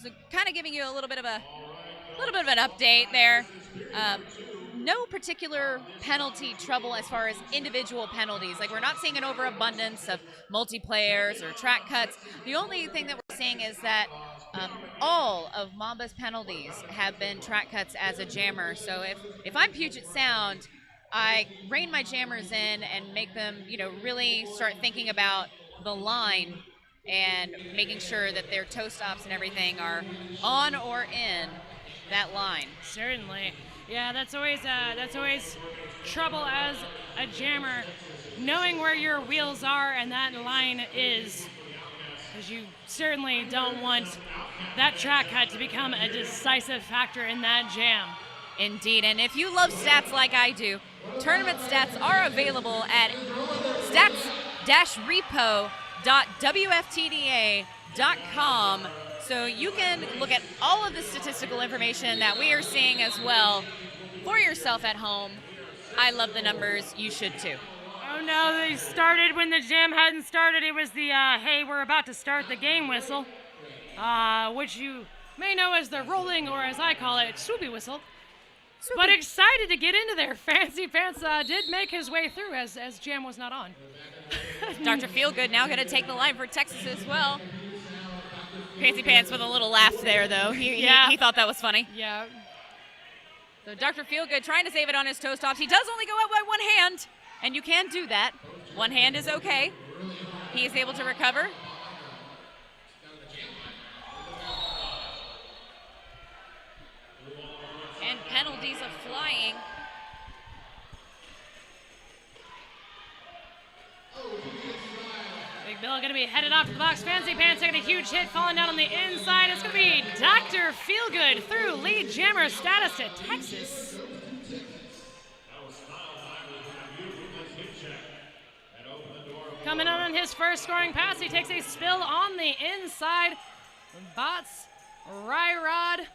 So kind of giving you a little bit of an update there. No particular penalty trouble as far as individual penalties. Like, we're not seeing an overabundance of multiplayers or track cuts. The only thing that we're seeing is that all of Mamba's penalties have been track cuts as a jammer. So if I'm Puget Sound, I rein my jammers in and make them, really start thinking about the line and making sure that their toe stops and everything are on or in that line. Certainly. Yeah, that's always trouble as a jammer, knowing where your wheels are and that line is, because you certainly don't want that track cut to become a decisive factor in that jam. Indeed, and if you love stats like I do, tournament stats are available at stats-repo.wftda.com. So you can look at all of the statistical information that we are seeing as well for yourself at home. I love the numbers. You should too. Oh no, they started when the jam hadn't started. It was the, hey, we're about to start the game whistle, which you may know as the rolling, or as I call it, swoopy whistle. Swoopy. But excited to get into there. Fancy Pants did make his way through as jam was not on. Dr. Feelgood now going to take the line for Texas as well. Fancy Pants with a little laugh there, though. He thought that was funny. Yeah. So Dr. Feelgood trying to save it on his toe stops. He does only go out by one hand, and you can do that. One hand is okay. He is able to recover. And penalties of flying. Big Bill going to be headed off to the box. Fancy Pants taking a huge hit, falling down on the inside. It's going to be Dr. Feelgood through lead jammer status to Texas. Coming on his first scoring pass, he takes a spill on the inside. Bots, Ryrod.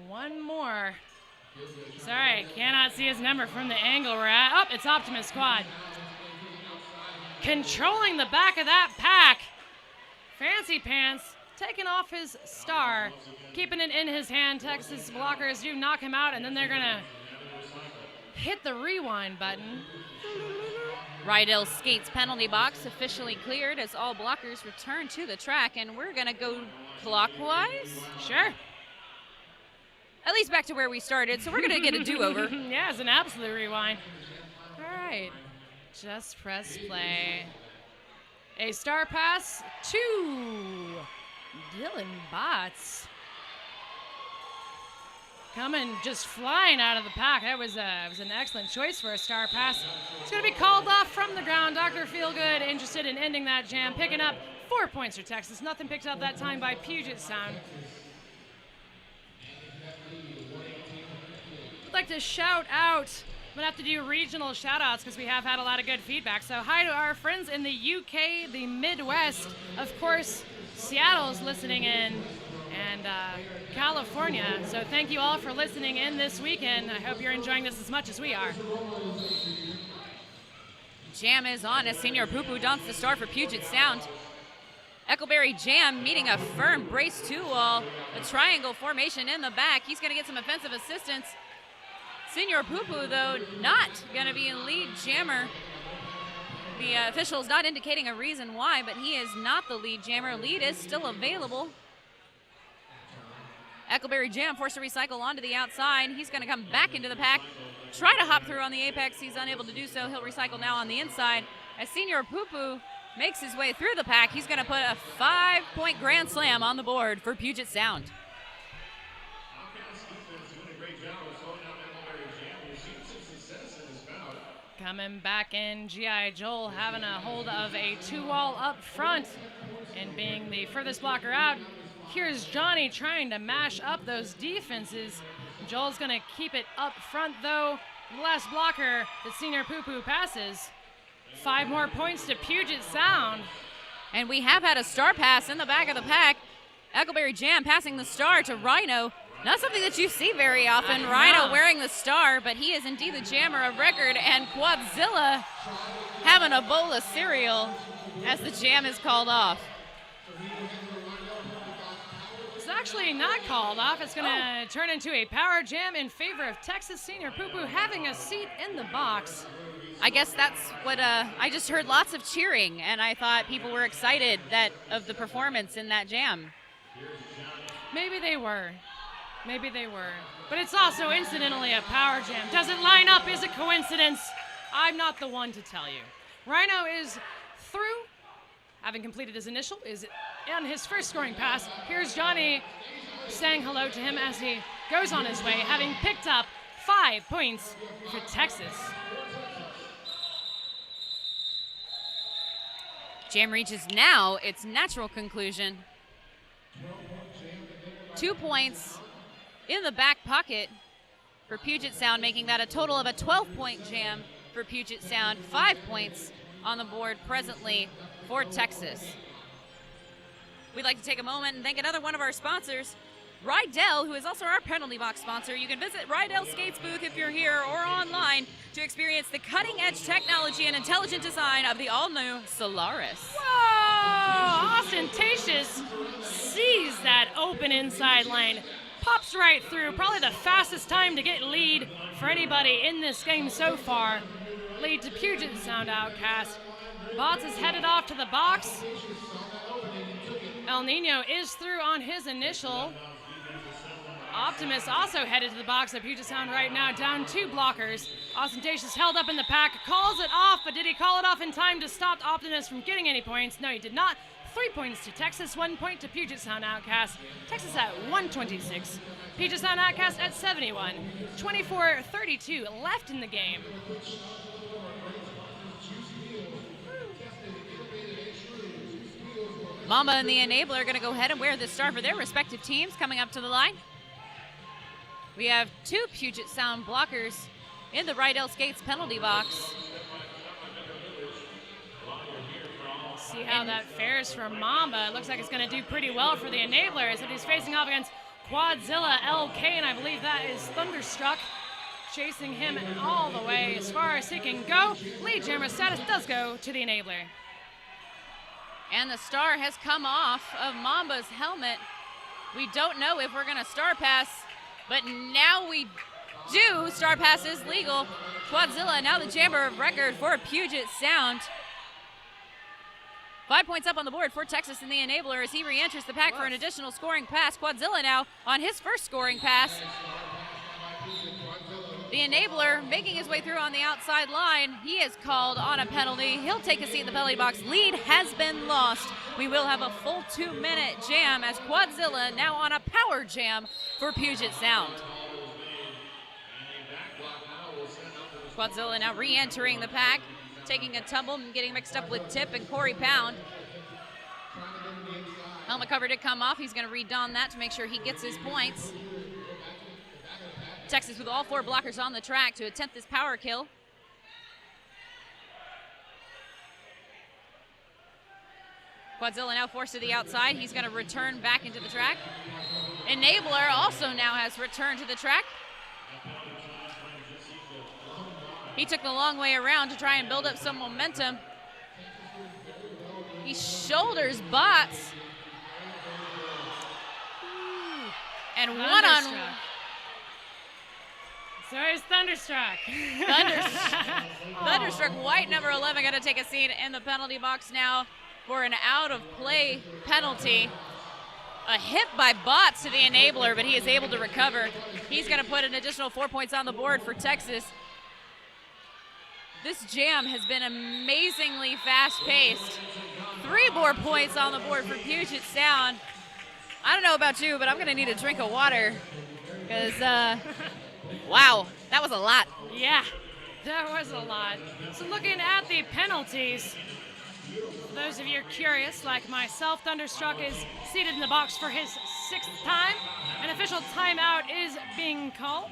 One more. Sorry, cannot see his number from the angle we're at. Oh, it's Optimus Squad. Controlling the back of that pack. Fancy Pants taking off his star, keeping it in his hand. Texas blockers do knock him out, and then they're going to hit the rewind button. Rydell Skates penalty box officially cleared as all blockers return to the track, and we're going to go clockwise. Sure. At least back to where we started, so we're going to get a do-over. Yeah, it's an absolute rewind. All right. Just press play. A star pass to Dylan Bots. Coming, just flying out of the pack. That was an excellent choice for a star pass. It's going to be called off from the ground. Dr. Feelgood interested in ending that jam, picking up 4 points for Texas. Nothing picked up that time by Puget Sound. I'd like to shout out. I'm going to have to do regional shout-outs because we have had a lot of good feedback. So hi to our friends in the UK, the Midwest. Of course, Seattle's listening in, and California. So thank you all for listening in this weekend. I hope you're enjoying this as much as we are. Jam is on as Senior Poo-Poo donks the star for Puget Sound. Eckleberry Jam meeting a firm brace two wall, a triangle formation in the back. He's going to get some offensive assistance. Senior Poo-Poo, though, not going to be in lead jammer. The official's not indicating a reason why, but he is not the lead jammer. Lead is still available. Eckleberry Jam forced to recycle onto the outside. He's going to come back into the pack, try to hop through on the apex. He's unable to do so. He'll recycle now on the inside. As Senior Poo-Poo makes his way through the pack, he's going to put a 5-point grand slam on the board for Puget Sound. Coming back in, G.I. Joel having a hold of a two-wall up front and being the furthest blocker out. Here's Johnny trying to mash up those defenses. Joel's going to keep it up front, though. The last blocker that Senior Poo-Poo passes. 5 more points to Puget Sound. And we have had a star pass in the back of the pack. Eckleberry Jam passing the star to Rhino. Not something that you see very often. Rhino wearing the star, but he is indeed the jammer of record. And Quadzilla having a bowl of cereal as the jam is called off. It's actually not called off. It's going to turn into a power jam in favor of Texas. Senior Poo-Poo having a seat in the box. I guess that's what I just heard lots of cheering, and I thought people were excited of the performance in that jam. Maybe they were. Maybe they were. But it's also incidentally a power jam. Does it line up? Is it coincidence? I'm not the one to tell you. Rhino is through, having completed his initial, is on his first scoring pass. Here's Johnny saying hello to him as he goes on his way, having picked up 5 points for Texas. Jam reaches now its natural conclusion. 2 points in the back pocket for Puget Sound, making that a total of a 12-point jam for Puget Sound. 5 points on the board presently for Texas. We'd like to take a moment and thank another one of our sponsors, Rydell, who is also our penalty box sponsor. You can visit Rydell Skates booth if you're here or online to experience the cutting-edge technology and intelligent design of the all-new Solaris. Whoa! Ostentatious sees that open inside lane. Pops right through. Probably the fastest time to get lead for anybody in this game so far. Lead to Puget Sound Outcast. Bots is headed off to the box. El Nino is through on his initial. Optimus also headed to the box at Puget Sound right now, down 2 blockers. Ostentatious held up in the pack, calls it off, but did he call it off in time to stop Optimus from getting any points? No, he did not. 3 points to Texas, 1 point to Puget Sound Outcast. Texas at 126. Puget Sound Outcast at 71. 24-32 left in the game. Mamba and the Enabler are going to go ahead and wear the star for their respective teams. Coming up to the line, we have 2 Puget Sound blockers in the Rydell Skates penalty box. See how that fares for Mamba. It looks like it's going to do pretty well for the Enabler, as he's facing off against Quadzilla LK, and I believe that is Thunderstruck, chasing him all the way as far as he can go. Lead jammer status does go to the Enabler. And the star has come off of Mamba's helmet. We don't know if we're going to star pass, but now we do. Star pass is legal. Quadzilla now the jammer of record for Puget Sound. 5 points up on the board for Texas and the Enabler as he re-enters the pack for an additional scoring pass. Quadzilla now on his first scoring pass. The Enabler making his way through on the outside line. He is called on a penalty. He'll take a seat in the penalty box. Lead has been lost. We will have a full 2-minute jam as Quadzilla now on a power jam for Puget Sound. Quadzilla now re-entering the pack, taking a tumble and getting mixed up with Tip and Corey Pound. Helmet cover did come off. He's going to redon that to make sure he gets his points. Texas with all 4 blockers on the track to attempt this power kill. Quadzilla now forced to the outside. He's going to return back into the track. Enabler also now has returned to the track. He took the long way around to try and build up some momentum. He shoulders Bots. And one on So he's Thunderstruck. Thunderstruck White, number 11, got to take a seat in the penalty box now for an out-of-play penalty. A hit by Bots to the enabler, but he is able to recover. He's going to put an additional 4 points on the board for Texas. This jam has been amazingly fast-paced. 3 more points on the board for Puget Sound. I don't know about you, but I'm going to need a drink of water because, wow, that was a lot. Yeah, that was a lot. So looking at the penalties, for those of you curious, like myself, Thunderstruck is seated in the box for his 6th time. An official timeout is being called.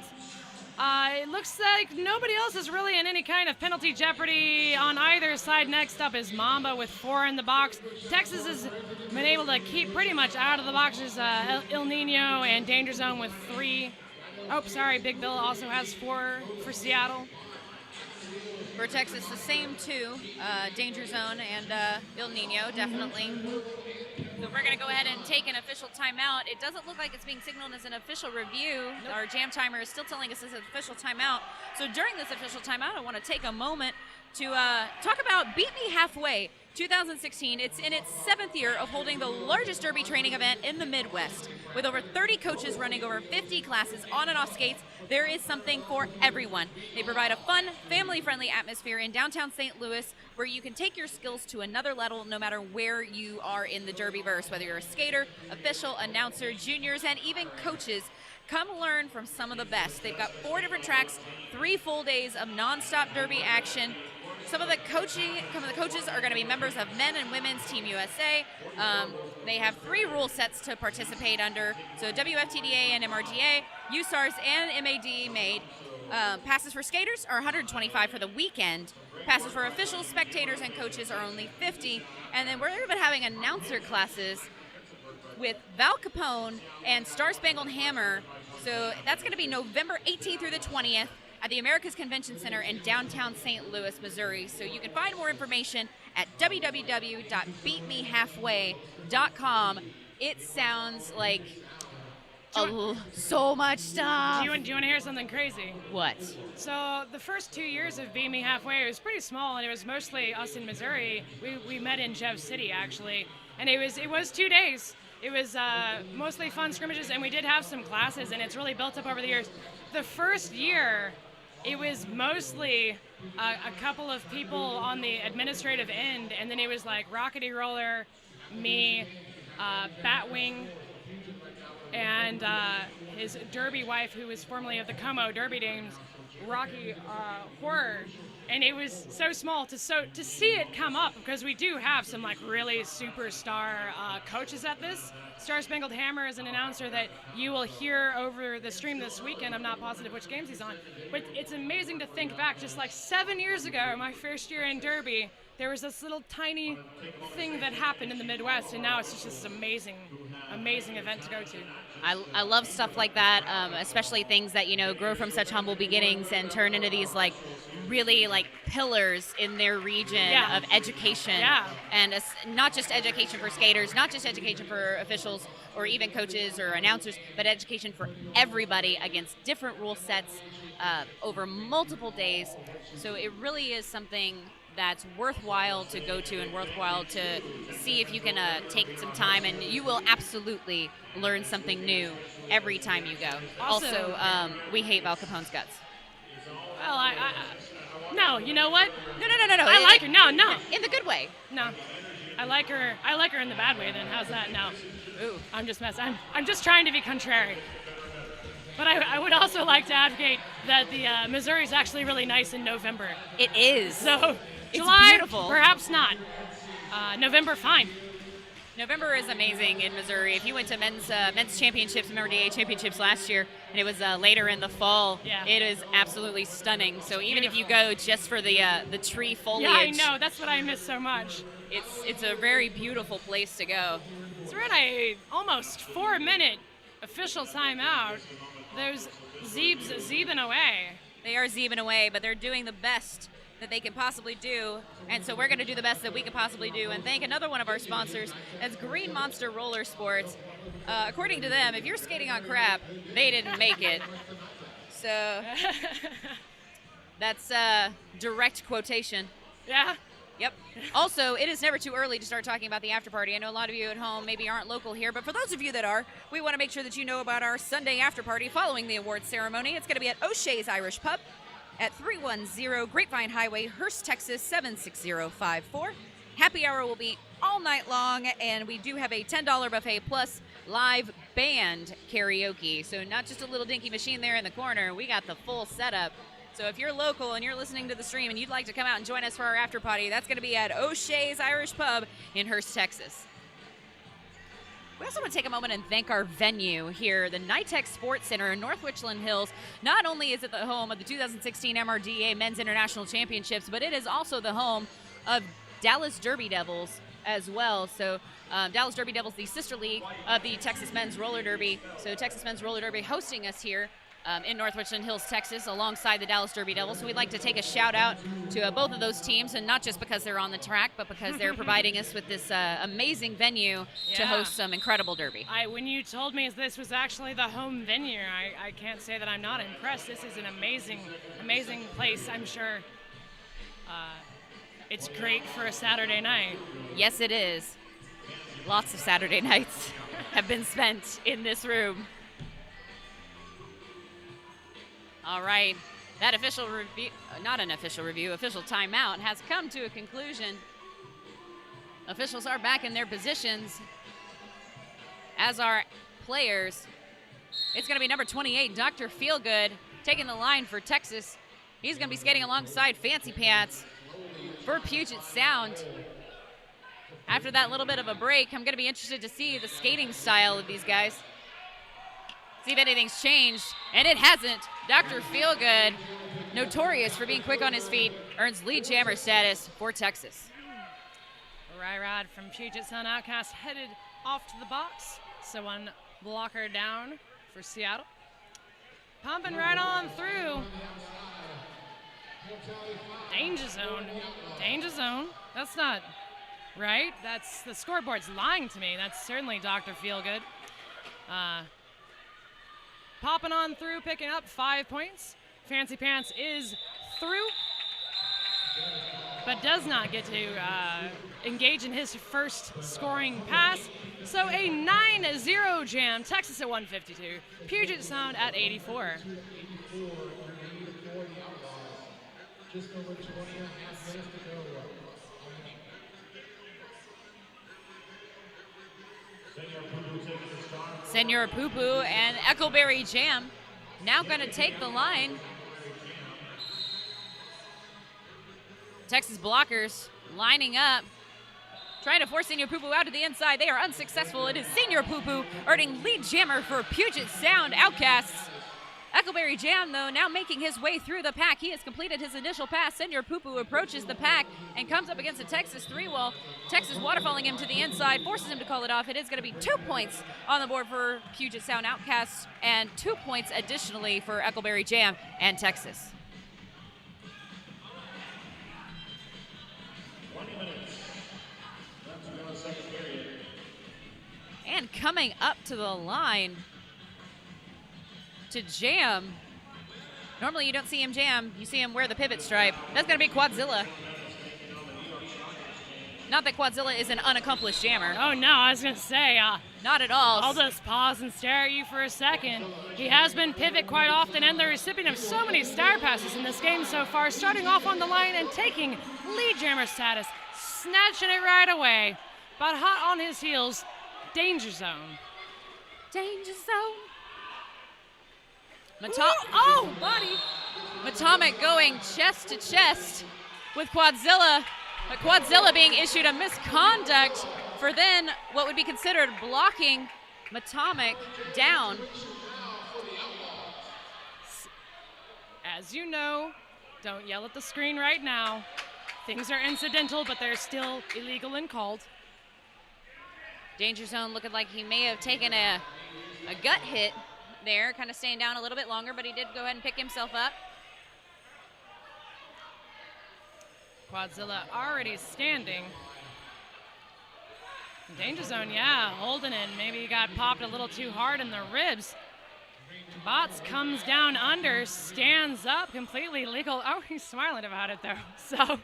It looks like nobody else is really in any kind of penalty jeopardy on either side. Next up is Mamba with 4 in the box. Texas has been able to keep pretty much out of the boxes. El Nino and Danger Zone with 3. Oh, sorry, Big Bill also has 4 for Seattle. For Texas, the same 2, Danger Zone and El Nino, definitely. So we're going to go ahead and take an official timeout. It doesn't look like it's being signaled as an official review. Nope. Our jam timer is still telling us it's an official timeout. So during this official timeout, I want to take a moment to talk about Beat Me Halfway 2016. It's in its 7th year of holding the largest derby training event in the Midwest. With over 30 coaches running over 50 classes on and off skates, there is something for everyone. They provide a fun, family-friendly atmosphere in downtown St. Louis where you can take your skills to another level no matter where you are in the derbyverse, whether you're a skater, official, announcer, juniors, and even coaches. Come learn from some of the best. They've got 4 different tracks, 3 full days of nonstop derby action. Some of the coaches are going to be members of Men and Women's Team USA. They have 3 rule sets to participate under. So WFTDA and MRDA, USARS and MAD made. Passes for skaters are $125 for the weekend. Passes for officials, spectators, and coaches are only $50. And then we're even having announcer classes with Val Capone and Star Spangled Hammer. So that's going to be November 18th through the 20th. At the America's Convention Center in downtown St. Louis, Missouri. So you can find more information at www.beatmehalfway.com. It sounds like so much stuff. Do you want to hear something crazy? What? So the first 2 years of Beat Me Halfway, it was pretty small, and it was mostly us in Missouri. We met in Jeff City, actually, and it was 2 days. It was mostly fun scrimmages, and we did have some classes, and it's really built up over the years. The first year, it was mostly a couple of people on the administrative end, and then it was like Rockety Roller, me, Batwing, and his derby wife, who was formerly of the Como Derby Dames, Rocky Horror. And it was so small to see it come up, because we do have some like really superstar coaches at this. Star Spangled Hammer is an announcer that you will hear over the stream this weekend. I'm not positive which games he's on, but it's amazing to think back. Just like 7 years ago, my first year in Derby, there was this little tiny thing that happened in the Midwest, and now it's just this amazing event to go to. I love stuff like that, especially things that, grow from such humble beginnings and turn into these like really like pillars in their region of education. Yeah. And not just education for skaters, not just education for officials or even coaches or announcers, but education for everybody against different rule sets over multiple days. So it really is something that's worthwhile to go to and worthwhile to see if you can take some time, and you will absolutely learn something new every time you go. Also, we hate Val Capone's guts. Well, no, you know what? No. I like her. No. In the good way. No. I like her in the bad way then. How's that? No. Ooh. I'm just messing. I'm just trying to be contrary. But I would also like to advocate that the Missouri is actually really nice in November. It is. So it's July, beautiful. Perhaps not. November, fine. November is amazing in Missouri. If you went to men's championships, MRDA championships last year, and it was later in the fall, it is absolutely stunning. So even if you go just for the tree foliage, yeah, I know, that's what I miss so much. It's a very beautiful place to go. So we're at a almost 4-minute official timeout. There's Zeeb's zeebing away. They are zeebing away, but they're doing the best that they can possibly do. And so we're going to do the best that we can possibly do and thank another one of our sponsors, as Green Monster Roller Sports. According to them, if you're skating on crap, they didn't make it. So that's a direct quotation. Yeah. Yep. Also, it is never too early to start talking about the after party. I know a lot of you at home maybe aren't local here, but for those of you that are, we want to make sure that you know about our Sunday after party following the awards ceremony. It's going to be at O'Shea's Irish Pub at 310 Grapevine Highway, Hearst, Texas, 76054. Happy hour will be all night long, and we do have a $10 buffet plus live band karaoke. So not just a little dinky machine there in the corner. We got the full setup. So if you're local and you're listening to the stream and you'd like to come out and join us for our after party, that's going to be at O'Shea's Irish Pub in Hearst, Texas. We also want to take a moment and thank our venue here, the NYTEX Sports Center in North Richland Hills. Not only is it the home of the 2016 MRDA Men's International Championships, but it is also the home of Dallas Derby Devils as well. So Dallas Derby Devils, the sister league of the Texas Men's Roller Derby. So Texas Men's Roller Derby hosting us here in North Richland Hills, Texas, alongside the Dallas Derby Devils. So we'd like to take a shout out to both of those teams, and not just because they're on the track, but because they're providing us with this amazing venue to host some incredible derby. When you told me this was actually the home venue, I can't say that I'm not impressed. This is an amazing, amazing place. I'm sure it's great for a Saturday night. Yes, it is. Lots of Saturday nights have been spent in this room. All right, that official review, not an official review, official timeout has come to a conclusion. Officials are back in their positions, as are players. It's going to be number 28, Dr. Feelgood, taking the line for Texas. He's going to be skating alongside Fancy Pants for Puget Sound. After that little bit of a break, I'm going to be interested to see the skating style of these guys. See if anything's changed, and it hasn't. Dr. Feelgood, notorious for being quick on his feet, earns lead jammer status for Texas. Ryrod from Puget Sound Outcast headed off to the box. So one blocker down for Seattle. Pumping right on through. Danger zone. Danger zone. That's not right. That's the scoreboard's lying to me. That's certainly Dr. Feelgood. Popping on through, picking up 5 points. Fancy Pants is through, but does not get to engage in his first scoring pass. So a 9-0 jam, Texas at 152, Puget Sound at 84. Senor Poo Poo and Eckleberry Jam now going to take the line. Texas blockers lining up, trying to force Senor Poo Poo out to the inside. They are unsuccessful. It is Senor Poo Poo earning lead jammer for Puget Sound Outcasts. Eckleberry Jam, though, now making his way through the pack. He has completed his initial pass. Senor Poo Poo approaches the pack and comes up against a Texas three-wall. Texas waterfalling him to the inside, forces him to call it off. It is going to be 2 points on the board for Puget Sound Outcasts and 2 points additionally for Eckleberry Jam and Texas. And coming up to the line to jam. Normally you don't see him jam, you see him wear the pivot stripe. That's going to be Quadzilla. Not that Quadzilla is an unaccomplished jammer. Oh no, I was going to say. Not at all. I'll just pause and stare at you for a second. He has been pivot quite often and the recipient of so many star passes in this game so far, starting off on the line and taking lead jammer status, snatching it right away. But hot on his heels, danger zone. Danger zone. Buddy. Matomic going chest to chest with Quadzilla, but Quadzilla being issued a misconduct for then what would be considered blocking Matomic down. As you know, don't yell at the screen right now. Things are incidental, but they're still illegal and called. Danger zone looking like he may have taken a gut hit there, kind of staying down a little bit longer, but he did go ahead and pick himself up. Quadzilla already standing. Danger zone, yeah, holding it. Maybe he got popped a little too hard in the ribs. Bots comes down under, stands up, completely legal. Oh, he's smiling about it though. So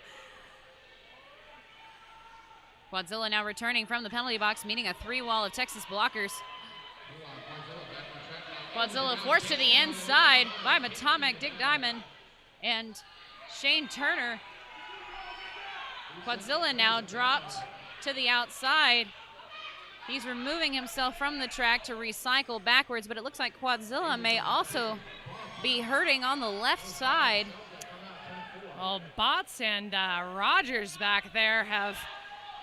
Quadzilla now returning from the penalty box, meeting a 3-wall of Texas blockers. Quadzilla forced to the inside by Matomic, Dick Diamond, and Shane Turner. Quadzilla now dropped to the outside. He's removing himself from the track to recycle backwards, but it looks like Quadzilla may also be hurting on the left side. Well, Bots and Rogers back there have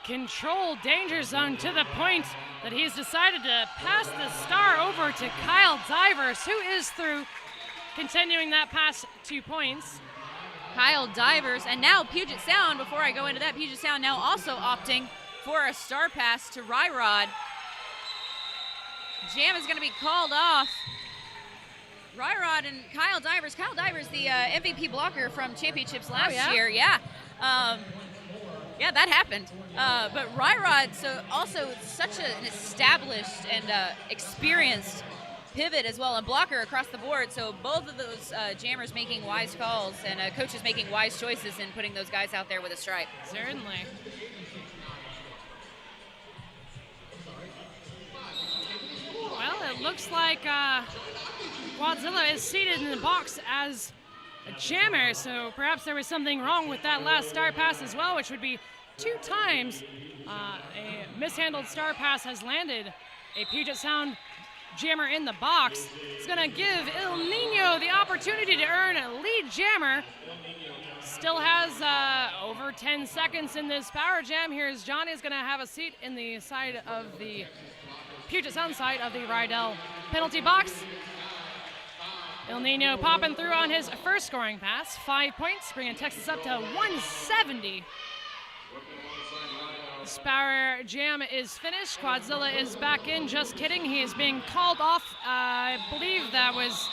controlled Danger Zone to the point that he's decided to pass the star over to Kyle Divers, who is through, continuing that past 2 points. Kyle Divers, and now Puget Sound, before I go into that, Puget Sound now also opting for a star pass to Ryrod. Jam is going to be called off. Ryrod and Kyle Divers, the MVP blocker from championships last year. Yeah, that happened. But Ryrod, so also such an established and experienced pivot as well, and blocker across the board. So both of those jammers making wise calls and coaches making wise choices in putting those guys out there with a stripe. Certainly. Well, it looks like Quadzilla is seated in the box as a jammer, so perhaps there was something wrong with that last star pass as well, which would be 2 times a mishandled star pass has landed a Puget Sound jammer in the box. It's going to give El Nino the opportunity to earn a lead jammer. Still has over 10 seconds in this power jam. Here's Johnny's going to have a seat in the side of the Puget Sound side of the Rydell penalty box. El Nino popping through on his first scoring pass. 5 points, bringing Texas up to 170. This power jam is finished. Quadzilla is back in. Just kidding. He is being called off. I believe that was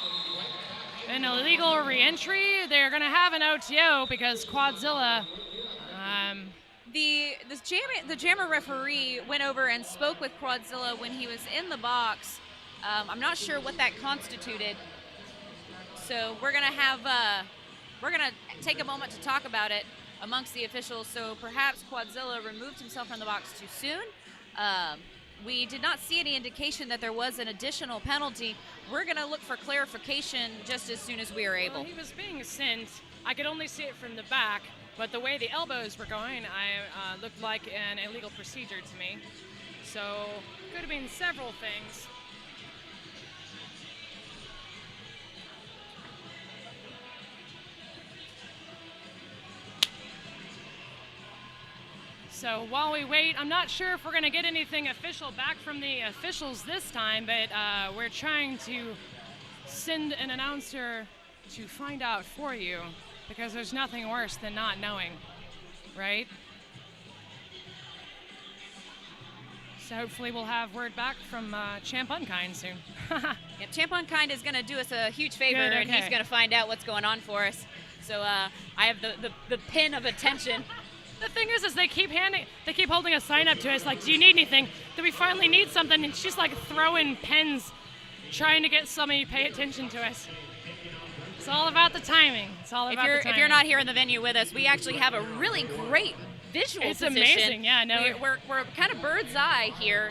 an illegal re-entry. They're going to have an OTO because Quadzilla. The jammer referee went over and spoke with Quadzilla when he was in the box. I'm not sure what that constituted. So we're gonna take a moment to talk about it amongst the officials. So perhaps Quadzilla removed himself from the box too soon. We did not see any indication that there was an additional penalty. We're gonna look for clarification just as soon as we are able. Well, he was being sent. I could only see it from the back, but the way the elbows were going, I looked like an illegal procedure to me. So could have been several things. So while we wait, I'm not sure if we're going to get anything official back from the officials this time, but we're trying to send an announcer to find out for you, because there's nothing worse than not knowing, right? So hopefully we'll have word back from Champ Unkind soon. Yep, Champ Unkind is going to do us a huge favor, Good, okay. And he's going to find out what's going on for us. So I have the pin of attention. The thing is they keep holding a sign up to us like, do you need anything? Do we finally need something? And she's like throwing pens, trying to get somebody to pay attention to us. It's all about the timing. It's all about the timing. If you're not here in the venue with us, we actually have a really great visual position. It's amazing, yeah. No, we're kind of bird's eye here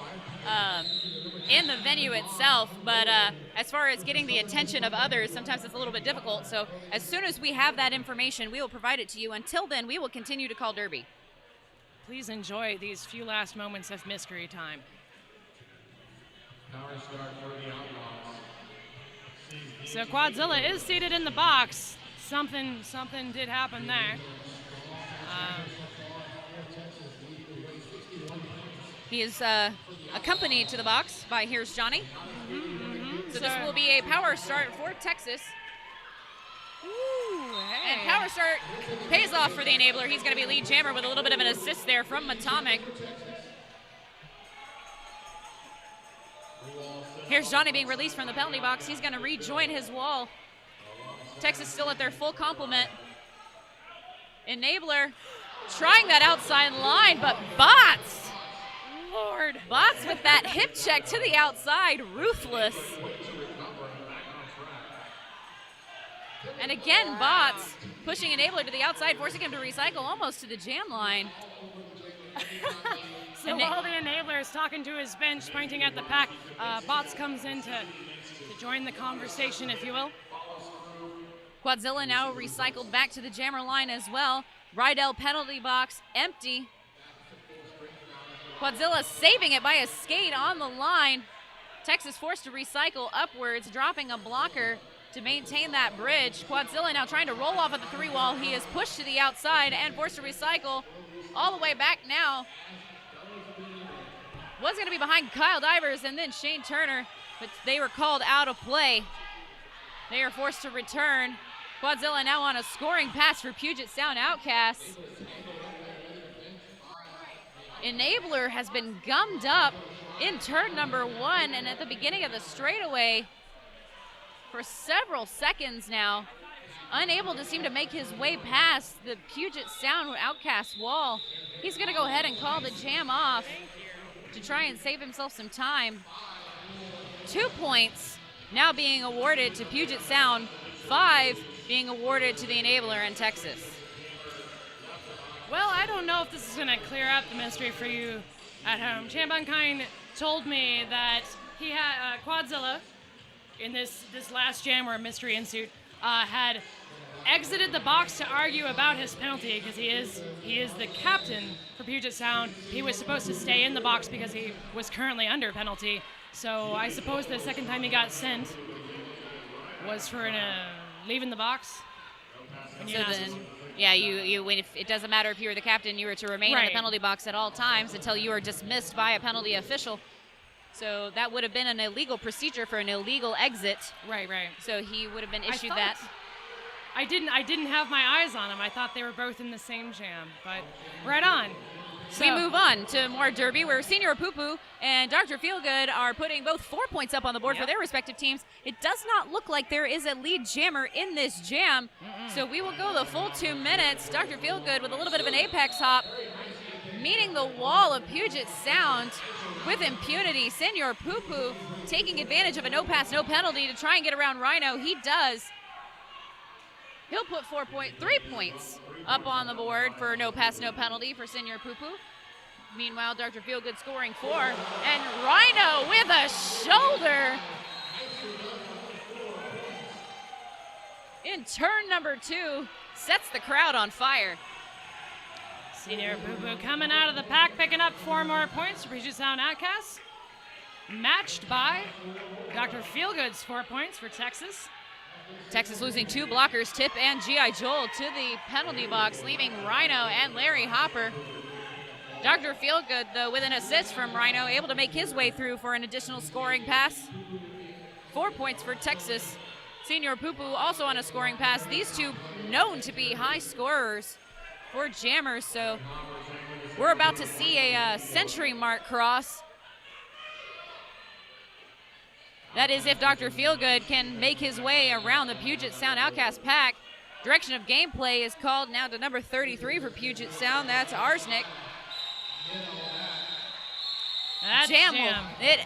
in the venue itself, but as far as getting the attention of others, sometimes it's a little bit difficult. So as soon as we have that information, we will provide it to you. Until then, we will continue to call Derby. Please enjoy these few last moments of mystery time. So Quadzilla is seated in the box. Something did happen there. He is accompanied to the box by Here's Johnny. So this will be a power start for Texas. Ooh, hey. And power start pays off for the enabler. He's going to be lead jammer with a little bit of an assist there from Matomic. Here's Johnny being released from the penalty box. He's going to rejoin his wall. Texas still at their full complement. Enabler. trying that outside line, but Bots. Lord. Bots with that hip check to the outside, ruthless. And again, Bots pushing Enabler to the outside, forcing him to recycle almost to the jam line. So while the Enabler is talking to his bench, pointing at the pack, Bots comes in to join the conversation, if you will. Quadzilla now recycled back to the jammer line as well. Rydell penalty box empty. Quadzilla saving it by a skate on the line. Texas forced to recycle upwards, dropping a blocker to maintain that bridge. Quadzilla now trying to roll off of the three wall. He is pushed to the outside and forced to recycle all the way back now. Was going to be behind Kyle Divers and then Shane Turner, but they were called out of play. They are forced to return. Quadzilla now on a scoring pass for Puget Sound Outcasts. Enabler has been gummed up in turn number 1 and at the beginning of the straightaway for several seconds now. Unable to seem to make his way past the Puget Sound Outcast wall. He's going to go ahead and call the jam off to try and save himself some time. 2 points now being awarded to Puget Sound, 5 being awarded to the Enabler and Texas. Well, I don't know if this is going to clear up the mystery for you at home. Champ Unkind told me that he had Quadzilla in this last jam where mystery ensued had exited the box to argue about his penalty because he is the captain for Puget Sound. He was supposed to stay in the box because he was currently under penalty. So I suppose the second time he got sent was for leaving the box. So then, yeah, if it doesn't matter if you were the captain, you were to remain in the penalty box at all times until you are dismissed by a penalty official. So that would have been an illegal procedure for an illegal exit. Right. So he would have been issued that. I didn't have my eyes on him. I thought they were both in the same jam, but right on. So we move on to more derby where Senior Poo-Poo and Dr. Feelgood are putting both 4 points up on the board for their respective teams. It does not look like there is a lead jammer in this jam, so we will go the full 2 minutes. Dr. Feelgood with a little bit of an apex hop, meeting the wall of Puget Sound with impunity. Senior Poo-Poo taking advantage of a no pass, no penalty to try and get around Rhino. He does. He'll put 3 points up on the board for no pass, no penalty for Senior Poo-Poo. Meanwhile, Dr. Feelgood scoring 4. And Rhino with a shoulder. In turn number 2, sets the crowd on fire. Senior Poo-Poo coming out of the pack, picking up 4 more points for Puget Sound Outcasts. Matched by Dr. Feelgood's 4 points for Texas. Texas losing 2 blockers, Tip and G.I. Joel, to the penalty box, leaving Rhino and Larry Hopper. Dr. Feelgood, though, with an assist from Rhino, able to make his way through for an additional scoring pass. 4 points for Texas. Senior Poo-Poo also on a scoring pass. These two known to be high scorers for jammers, so we're about to see a century mark cross. That is if Dr. Feelgood can make his way around the Puget Sound Outcast pack. Direction of gameplay is called now to number 33 for Puget Sound. That's Arsenic. That's Jam. It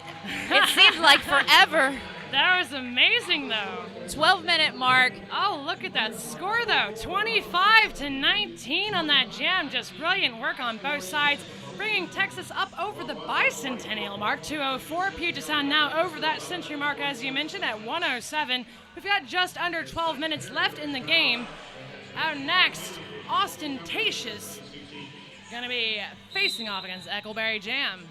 seemed like forever. That was amazing, though. 12-minute mark. Oh, look at that score, though. 25-19 on that jam. Just brilliant work on both sides, bringing Texas up over the bicentennial mark. 204. Puget Sound now over that century mark, as you mentioned, at 107. We've got just under 12 minutes left in the game. Out next, Ostentatious going to be facing off against Eckleberry Jam.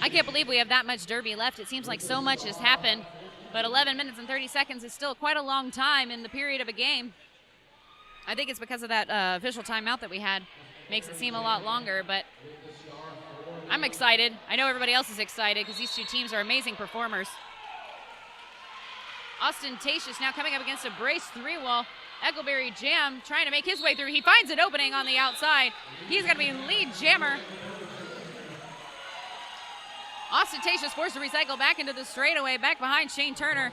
I can't believe we have that much derby left. It seems like so much has happened, but 11 minutes and 30 seconds is still quite a long time in the period of a game. I think it's because of that official timeout that we had. Makes it seem a lot longer, but I'm excited. I know everybody else is excited because these two teams are amazing performers. Ostentatious now coming up against a brace 3-wall. Eckleberry Jam trying to make his way through. He finds an opening on the outside. He's going to be lead jammer. Ostentatious forced to recycle back into the straightaway, back behind Shane Turner.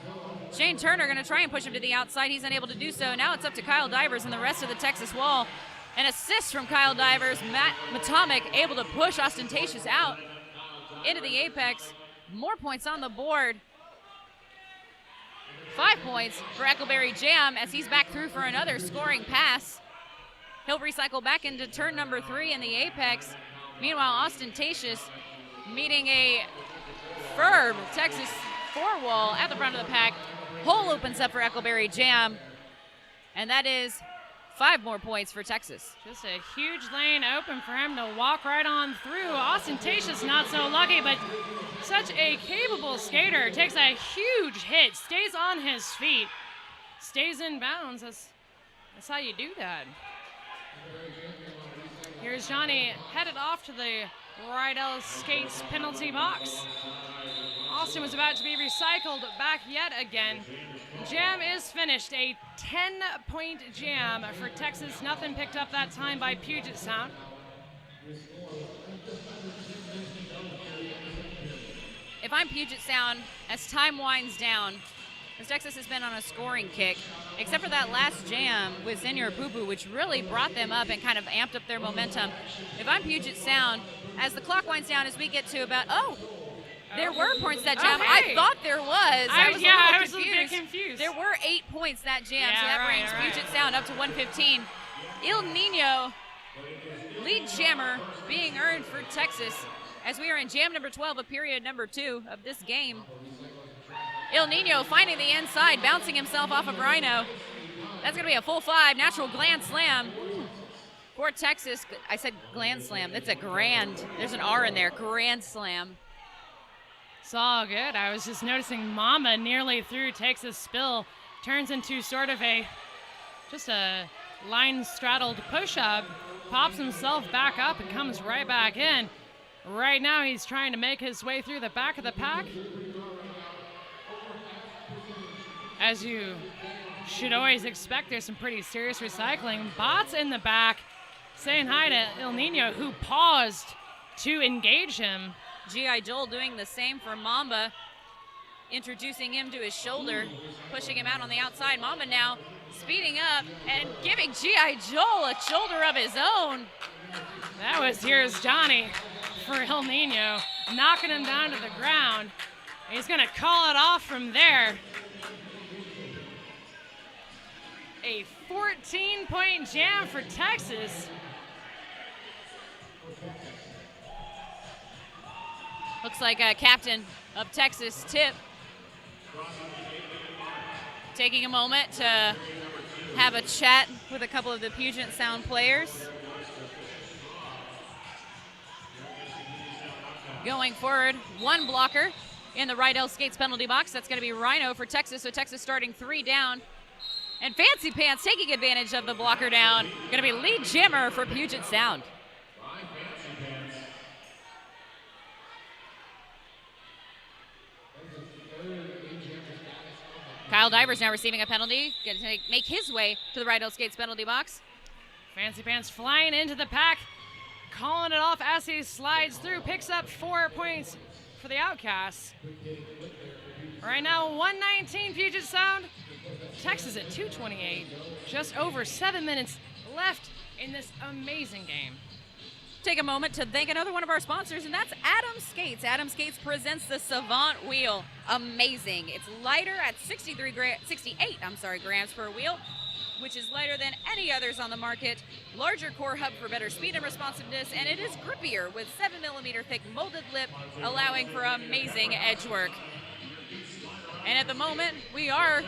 Shane Turner going to try and push him to the outside. He's unable to do so. Now it's up to Kyle Divers and the rest of the Texas wall An assist from Kyle Divers. Matt Matomic able to push Ostentatious out into the apex. More points on the board. 5 points for Eckleberry Jam as he's back through for another scoring pass. He'll recycle back into turn number 3 in the apex. Meanwhile, Ostentatious meeting a firm Texas 4-wall at the front of the pack. Hole opens up for Eckleberry Jam, and that is 5 more points for Texas. Just a huge lane open for him to walk right on through. Ostentatious not so lucky, but such a capable skater. Takes a huge hit, stays on his feet, stays in bounds. That's how you do that. Here's Johnny headed off to the Rydell Skates penalty box. Austin was about to be recycled back yet again. Jam is finished. A 10-point jam for Texas. Nothing picked up that time by Puget Sound. If I'm Puget Sound, as time winds down, as Texas has been on a scoring kick, except for that last jam with Senior Poo-Poo, which really brought them up and kind of amped up their momentum. If I'm Puget Sound, as the clock winds down, as we get to about, there were points that jam. Okay. I thought there was. I was a a bit confused. There were 8 points that jam, Yeah, so that right, brings right. Puget Sound up to 115. Il Nino, lead jammer, being earned for Texas, as we are in jam number 12 of period number 2 of this game. Il Nino finding the inside, bouncing himself off of Rhino. That's going to be a full 5, natural gland slam for Texas. I said gland slam. That's a grand. There's an R in there. Grand slam. It's all good. I was just noticing Mama nearly through, takes a spill, turns into sort of just a line straddled push-up, pops himself back up and comes right back in. Right now he's trying to make his way through the back of the pack. As you should always expect, there's some pretty serious recycling. Bots in the back saying hi to Il Nino, who paused to engage him. G.I. Joel doing the same for Mamba, introducing him to his shoulder, pushing him out on the outside. Mamba now speeding up and giving G.I. Joel a shoulder of his own. Here's Johnny for Il Nino, knocking him down to the ground. He's gonna call it off from there. A 14-point jam for Texas. Looks like a captain of Texas, Tip, taking a moment to have a chat with a couple of the Puget Sound players. Going forward, one blocker in the Rydell Skates penalty box. That's going to be Rhino for Texas, so Texas starting 3 down. And Fancy Pants taking advantage of the blocker down. Going to be lead jammer for Puget Sound. Kyle Divers now receiving a penalty. Going to make his way to the Rydell Skates penalty box. Fancy Pants flying into the pack, calling it off as he slides through, picks up 4 points for the Outcasts. Right now, 119 Puget Sound. Texas at 228. Just over 7 minutes left in this amazing game. Take a moment to thank another one of our sponsors, and that's Adam Skates. Adam Skates presents the Savant Wheel. Amazing. It's lighter at 68 grams per wheel, which is lighter than any others on the market. Larger core hub for better speed and responsiveness, and it is grippier with 7mm thick molded lip, allowing for amazing edge work. And at the moment, we are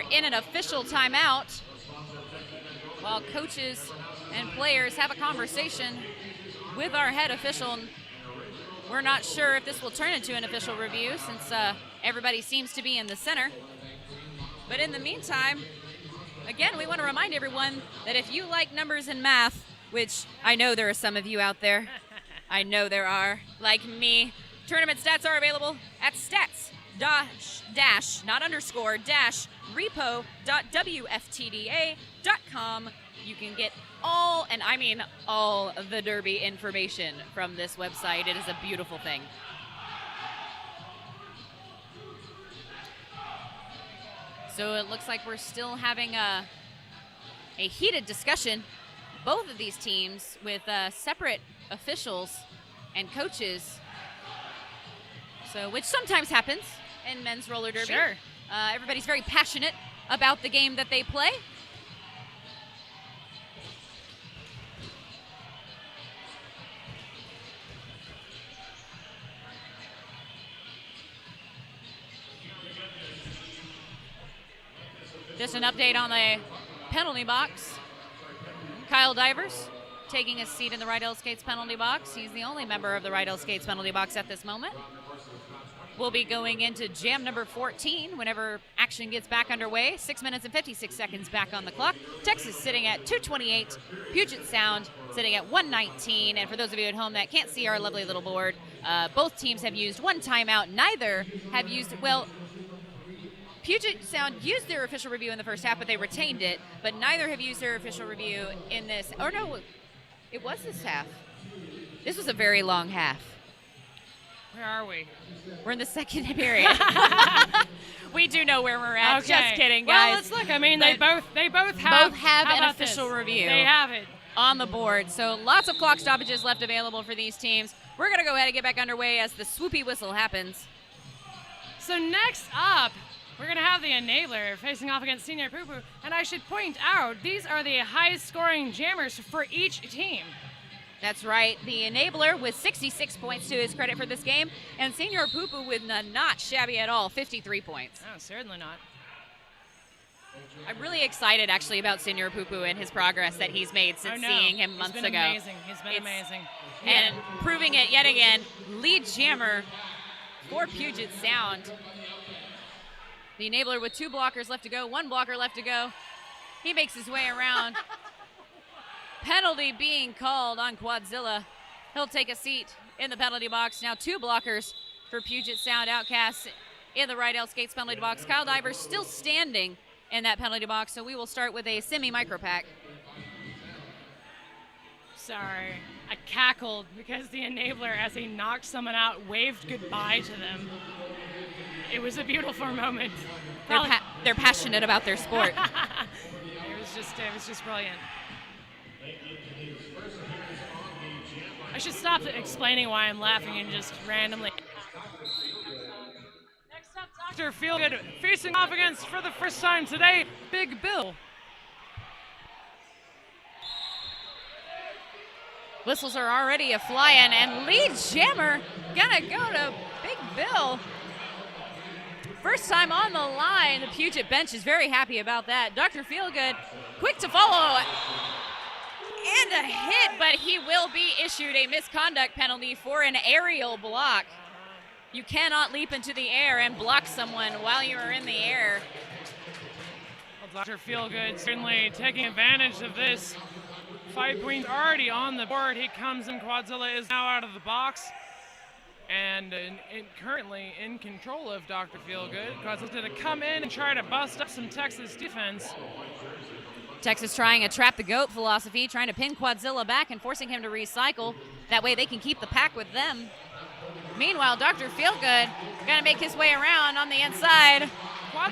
in an official timeout while coaches and players have a conversation with our head official. We're not sure if this will turn into an official review since everybody seems to be in the center. But in the meantime, again, we want to remind everyone that if you like numbers and math, which I know there are some of you out there, I know there are, like me, tournament stats are available at stats-repo.wftda.com. You can get all, and I mean all, of the Derby information from this website. It is a beautiful thing. So it looks like we're still having a a heated discussion. Both of these teams with separate officials and coaches, so which sometimes happens in men's roller derby. Sure. Everybody's very passionate about the game that they play. Just an update on the penalty box. Kyle Divers taking a seat in the Rydell Skates penalty box. He's the only member of the Rydell Skates penalty box at this moment. We'll be going into jam number 14 whenever action gets back underway. 6 minutes and 56 seconds back on the clock. Texas sitting at 2:28. Puget Sound sitting at 1:19. And for those of you at home that can't see our lovely little board, both teams have used one timeout. Neither have used, well, Puget Sound used their official review in the first half, but they retained it. But neither have used their official review in this. Or no, it was this half. This was a very long half. Where are we? We're in the second period. We do know where we're at. Okay. Just kidding, guys. Well, let's look. I mean, they both have an official review. They have it on the board. So lots of clock stoppages left available for these teams. We're going to go ahead and get back underway as the swoopy whistle happens. So next up, we're going to have the Enabler facing off against Senior Poo Poo. And I should point out, these are the highest scoring jammers for each team. That's right. The Enabler with 66 points to his credit for this game, and Senior Poo Poo with not shabby at all, 53 points. Oh, certainly not. I'm really excited, actually, about Senior Poo Poo and his progress that he's made since seeing him months ago. Amazing. He's been amazing. And proving it yet again, lead jammer for Puget Sound. The Enabler with 2 blockers left to go, 1 blocker left to go. He makes his way around. Penalty being called on Quadzilla. He'll take a seat in the penalty box. Now 2 blockers for Puget Sound Outcasts in the Rydell Skates penalty box. Kyle Divers still standing in that penalty box, so we will start with a semi-micro pack. Sorry. I cackled because the Enabler, as he knocked someone out, waved goodbye to them. It was a beautiful moment. They're passionate about their sport. It was just brilliant. I should stop explaining why I'm laughing and just randomly. Next up, Dr. Feelgood facing off against, for the first time today, Big Bill. Whistles are already a-flying, and lead jammer gonna go to Big Bill. First time on the line. The Puget bench is very happy about that. Dr. Feelgood, quick to follow. And a hit, but he will be issued a misconduct penalty for an aerial block. You cannot leap into the air and block someone while you are in the air. Well, Dr. Feelgood certainly taking advantage of this. 5 points already on the board. He comes in. Quadzilla is now out of the box and currently in control of Dr. Feelgood. Quadzilla's going to come in and try to bust up some Texas defense. Texas trying a trap the goat philosophy, trying to pin Quadzilla back and forcing him to recycle. That way they can keep the pack with them. Meanwhile, Dr. Feelgood gonna make his way around on the inside,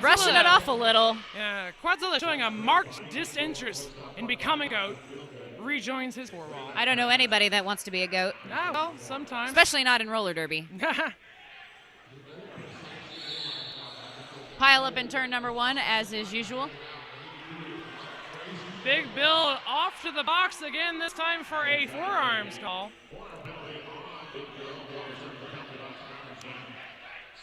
brushing it off a little. Yeah, Quadzilla showing a marked disinterest in becoming a goat. Rejoins his 4 wall. I don't know anybody that wants to be a goat. Ah, well, sometimes. Especially not in roller derby. Pile up in turn number 1, as is usual. Big Bill off to the box again, this time for a forearms call.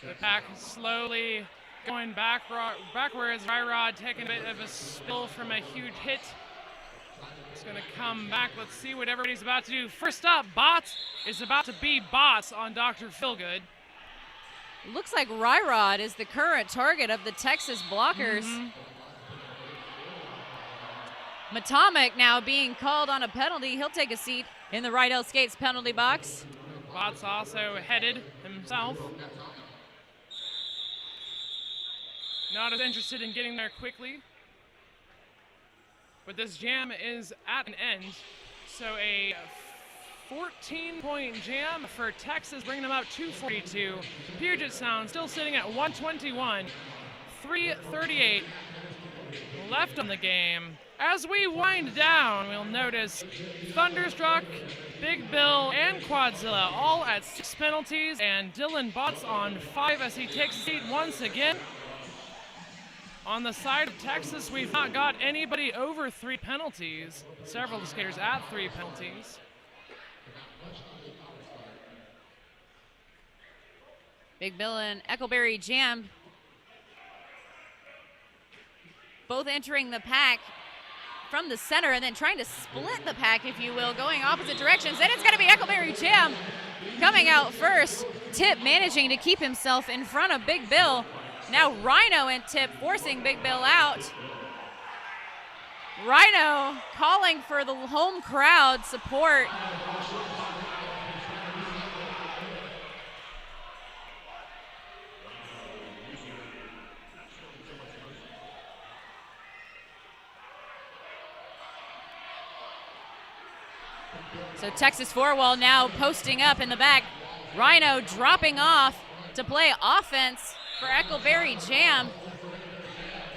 The pack slowly going backwards. Ryrod taking a bit of a spill from a huge hit. It's going to come back. Let's see what everybody's about to do. First up, Bots is about to be Bots on Dr. Feelgood. Looks like Ryrod is the current target of the Texas blockers. Matomic now being called on a penalty. He'll take a seat in the Rydell Skates penalty box. Bots also headed himself. Not as interested in getting there quickly. But this jam is at an end. So a 14-point jam for Texas, bringing them up 242. Puget Sound still sitting at 121. 3:38 left on the game. As we wind down, we'll notice Thunderstruck, Big Bill, and Quadzilla all at 6 penalties, and Dylan Butts on 5 as he takes a seat once again. On the side of Texas, we've not got anybody over 3 penalties. Several skaters at 3 penalties. Big Bill and Eckleberry Jam both entering the pack from the center and then trying to split the pack, if you will, going opposite directions. And it's going to be Eckleberry Jam coming out first. Tip managing to keep himself in front of Big Bill. Now Rhino and Tip forcing Big Bill out. Rhino calling for the home crowd support. So Texas Forwall now posting up in the back. Rhino dropping off to play offense for Eckleberry Jam.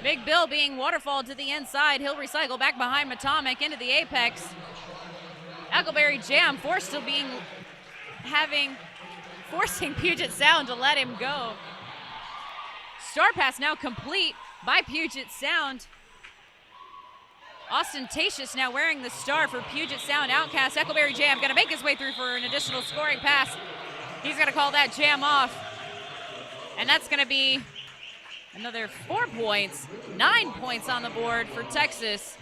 Big Bill being waterfalled to the inside. He'll recycle back behind Matomic into the apex. Eckleberry Jam forcing Puget Sound to let him go. Star pass now complete by Puget Sound. Ostentatious now wearing the star for Puget Sound Outcast. Eckleberry Jam going to make his way through for an additional scoring pass. He's going to call that jam off. And that's going to be another 4 points, 9 points on the board for Texas.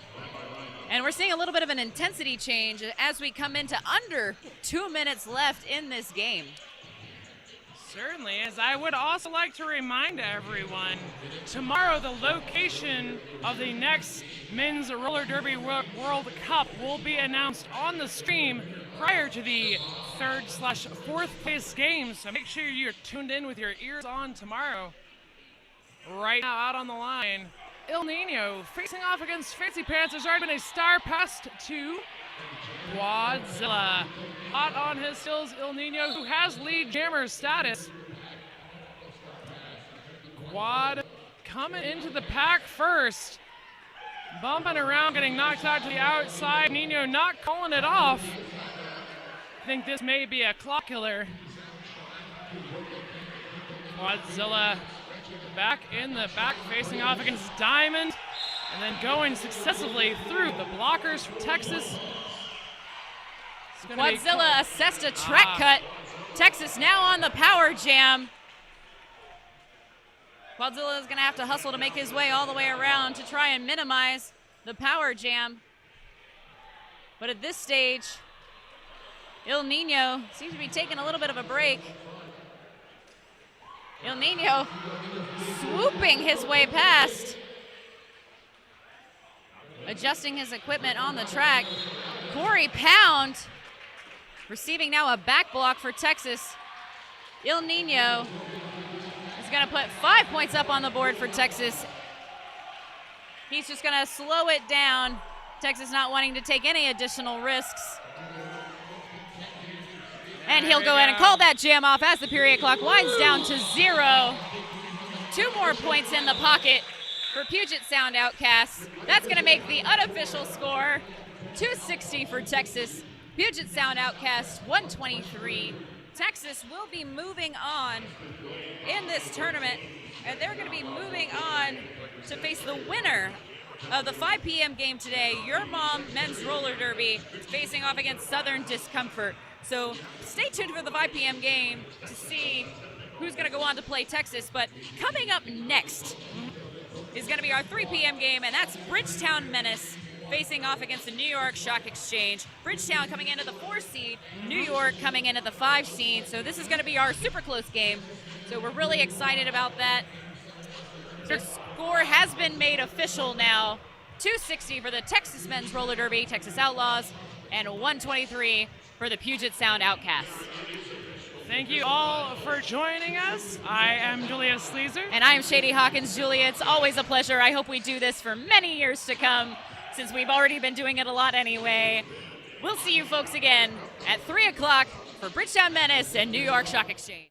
And we're seeing a little bit of an intensity change as we come into under 2 minutes left in this game. Certainly, as I would also like to remind everyone, tomorrow the location of the next Men's Roller Derby World Cup will be announced on the stream prior to the 3rd/4th place game, so make sure you're tuned in with your ears on tomorrow. Right now out on the line, El Nino facing off against Fancy Pants. There's already been a star passed to Quadzilla. Hot on his heels, El Nino, who has lead jammer status. Quad coming into the pack first. Bumping around, getting knocked out to the outside. Nino not calling it off. I think this may be a clock killer. Quadzilla back in the back, facing off against Diamond, and then going successively through the blockers from Texas. Quadzilla assessed a track cut. Texas now on the power jam. Quadzilla is going to have to hustle to make his way all the way around to try and minimize the power jam. But at this stage, El Nino seems to be taking a little bit of a break. El Nino swooping his way past, adjusting his equipment on the track. Corey Pound receiving now a back block for Texas. El Nino is going to put 5 points up on the board for Texas. He's just going to slow it down. Texas not wanting to take any additional risks. And he'll go ahead and call that jam off as the period clock winds down to 0. 2 more points in the pocket for Puget Sound Outcasts. That's going to make the unofficial score 260 for Texas. Puget Sound Outcasts 123. Texas will be moving on in this tournament, and they're going to be moving on to face the winner of the 5 p.m. game today, Your Mom Men's Roller Derby, facing off against Southern Discomfort. So stay tuned for the 5 p.m. game to see who's going to go on to play Texas. But coming up next is going to be our 3 p.m. game, and that's Bridgetown Menace facing off against the New York Shock Exchange. Bridgetown coming into the 4 seed, New York coming into the 5 seed. So this is going to be our super close game. So we're really excited about that. The score has been made official now. 260 for the Texas Men's Roller Derby, Texas Outlaws, and 123 for the Puget Sound Outcasts. Thank you all for joining us. I am Julia Sleazer. And I am Shady Hawkins. Julia, it's always a pleasure. I hope we do this for many years to come, since we've already been doing it a lot anyway. We'll see you folks again at 3 o'clock for Bridgetown Menace and New York Shock Exchange.